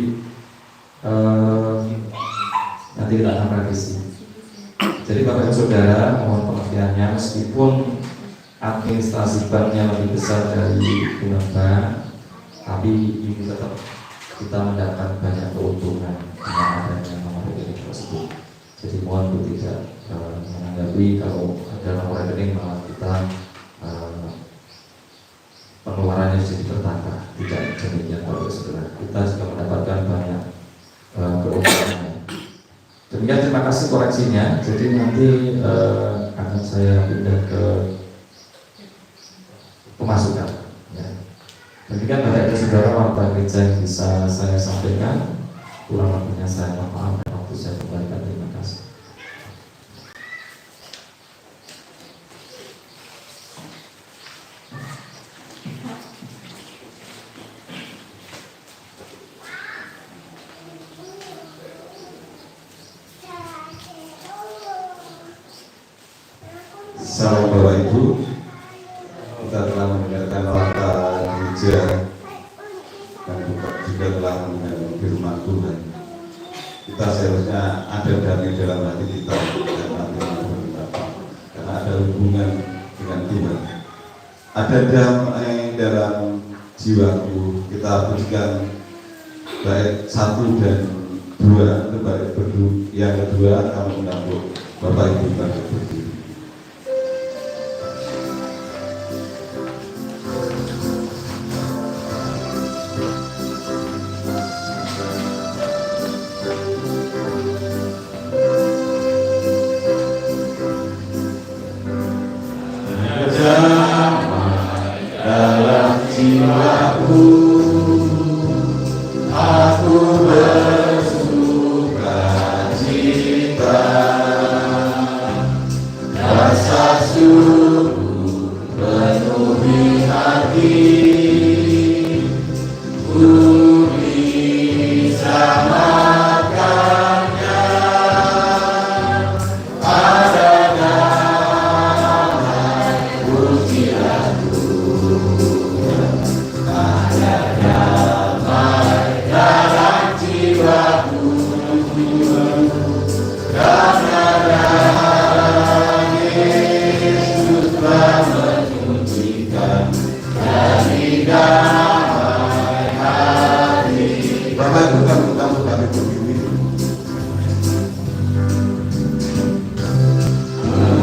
nanti kita akan revisi. Jadi Bapak Ibu Saudara, mohon pengertiannya, meskipun administrasi banknya lebih besar dari bunga bank, tapi ini tetap kita mendapatkan banyak keuntungan dengan adanya nomor rekening tersebut. Jadi mohon untuk tidak menanggapi kalau ada nomor rekening malah kita pengeluarannya jadi bertambah. Tidak demikian Bapak Ibu Saudara. Kita juga mendapatkan banyak keuntungan. Demikian, terima kasih koreksinya. Jadi nanti akan saya pindah ke pemasukan. Ya. Demikian Bapak Ibu Saudara warta gereja yang bisa saya sampaikan. Kurang lebihnya saya mohon maaf dan waktu saya kembalikan. Terima kasih. Salam Bapak Ibu, kita telah mendengarkan warta gereja dan juga telah mendengarkan firman Tuhan. Kita seharusnya ada dari dalam hati kita karena ada hubungan dengan Tuhan. Ada damai dalam jiwaku. Kita berikan baik 1 dan 2, baik berdua. Yang kedua kami menampung Bapak Ibu bagi berdiri. Dalam jiwaku aku bersuka cita, rasa syukur penuhi hati, ku bisa makannya. Ada damai pujianku, ada damai dalam jiwaku, karena darah Yesus telah menyucikan dari damai hati. Bapak Ibu kamu kami berdiri.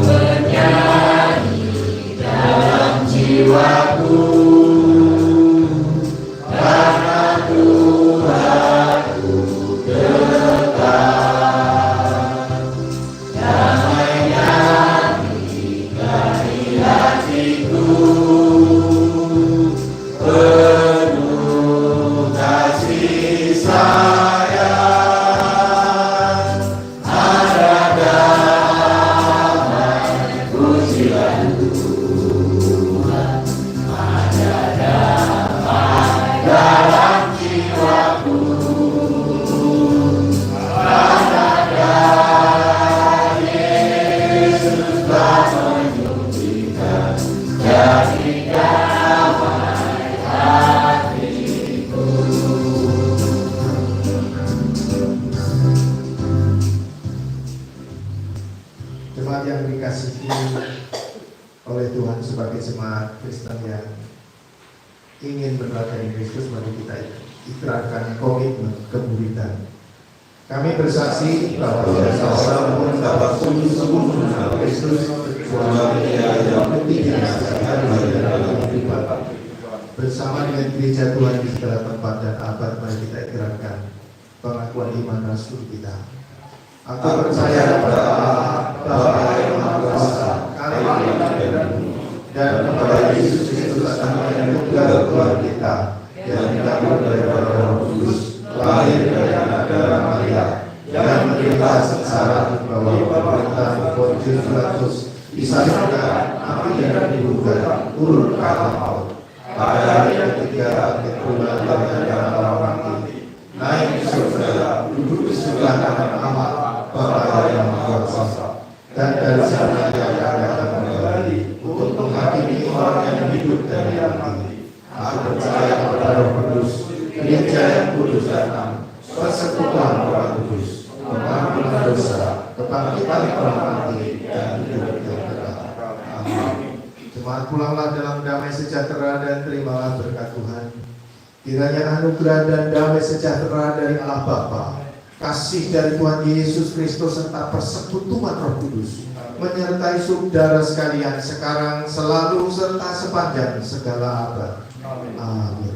Menyanyi dalam jiwaku, karena Tuhanku dekat. Damainya dari hatiku, penuh kasih sayang. Ada damai pujian Tuhan, ada damai dalam jiwaku, karena darah Yesus telah menyucikan jadi damai hatiku. Jemaat yang dikasihi oleh Tuhan, sebagai jemaat Kristen yang ingin meneladani Kristus, mari kita ikrarkan komitmen kemuridan. Kami bersaksi bahwa tidak seorang pun dapat sungguh-sungguh mengenal Kristus kecuali Dia yang ketiga dari dalam kehidupan. Bersama dengan gereja Tuhan di segala tempat dan abad, mari kita ikrarkan pengakuan iman rasul kita. Aku percaya kepada Allah, Bapa yang Maha Kuasa, dan kepada Yesus Kristus anak yang tunggal Tuhan kita, yang dikandung dari Roh Kudus, lahir dari anak darah Maria, yang menderita sengsara di bawah pemerintahan Pontius Pilatus, disalibkan, mati dan dikuburkan, turun ke alam maut. Pada hari ketiga bangkit pula dari antara orang mati, naik ke surga, duduk di sebelah kanan Allah, Bapa yang Maha Kuasa, dan dari sana Dia akan datang kembali untuk menghakimi orang yang hidup dan yang mati. Aku percaya kepada Roh Kudus, gereja yang kudus dan am, persekutuan Roh Kudus, pengampunan dosa, kebangkitan orang mati, dan hidup yang kekal. Amin. Jemaat, pulanglah dalam damai sejahtera dan terimalah berkat Tuhan. Kiranya anugerah dan damai sejahtera dari Allah Bapa, kasih dari Tuhan Yesus Kristus, serta persekutuan Roh Kudus menyertai saudara sekalian sekarang, selalu, serta sepanjang segala abad. Amin.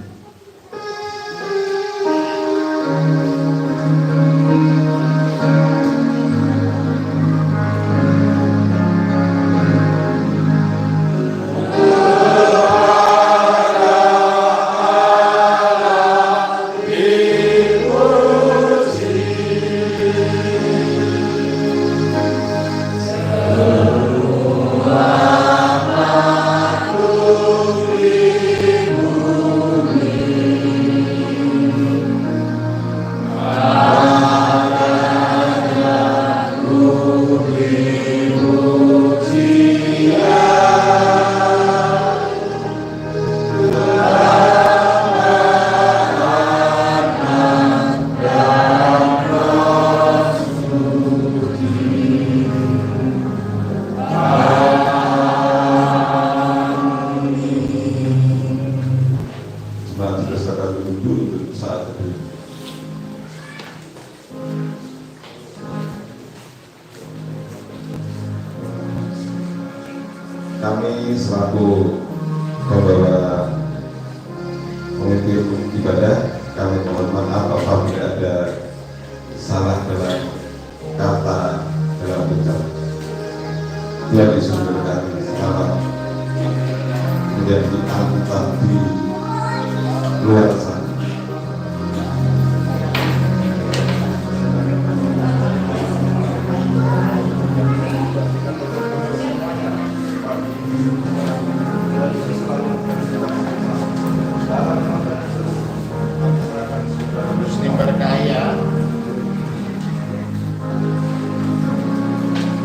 wabarakatuh. Kami selaku pembawa pemimpin ibadah, kami mohon maaf apabila ada salah dalam kata, dalam ucap. Tuhan Yesus berkati selamat menjadi angkutan di luar sana.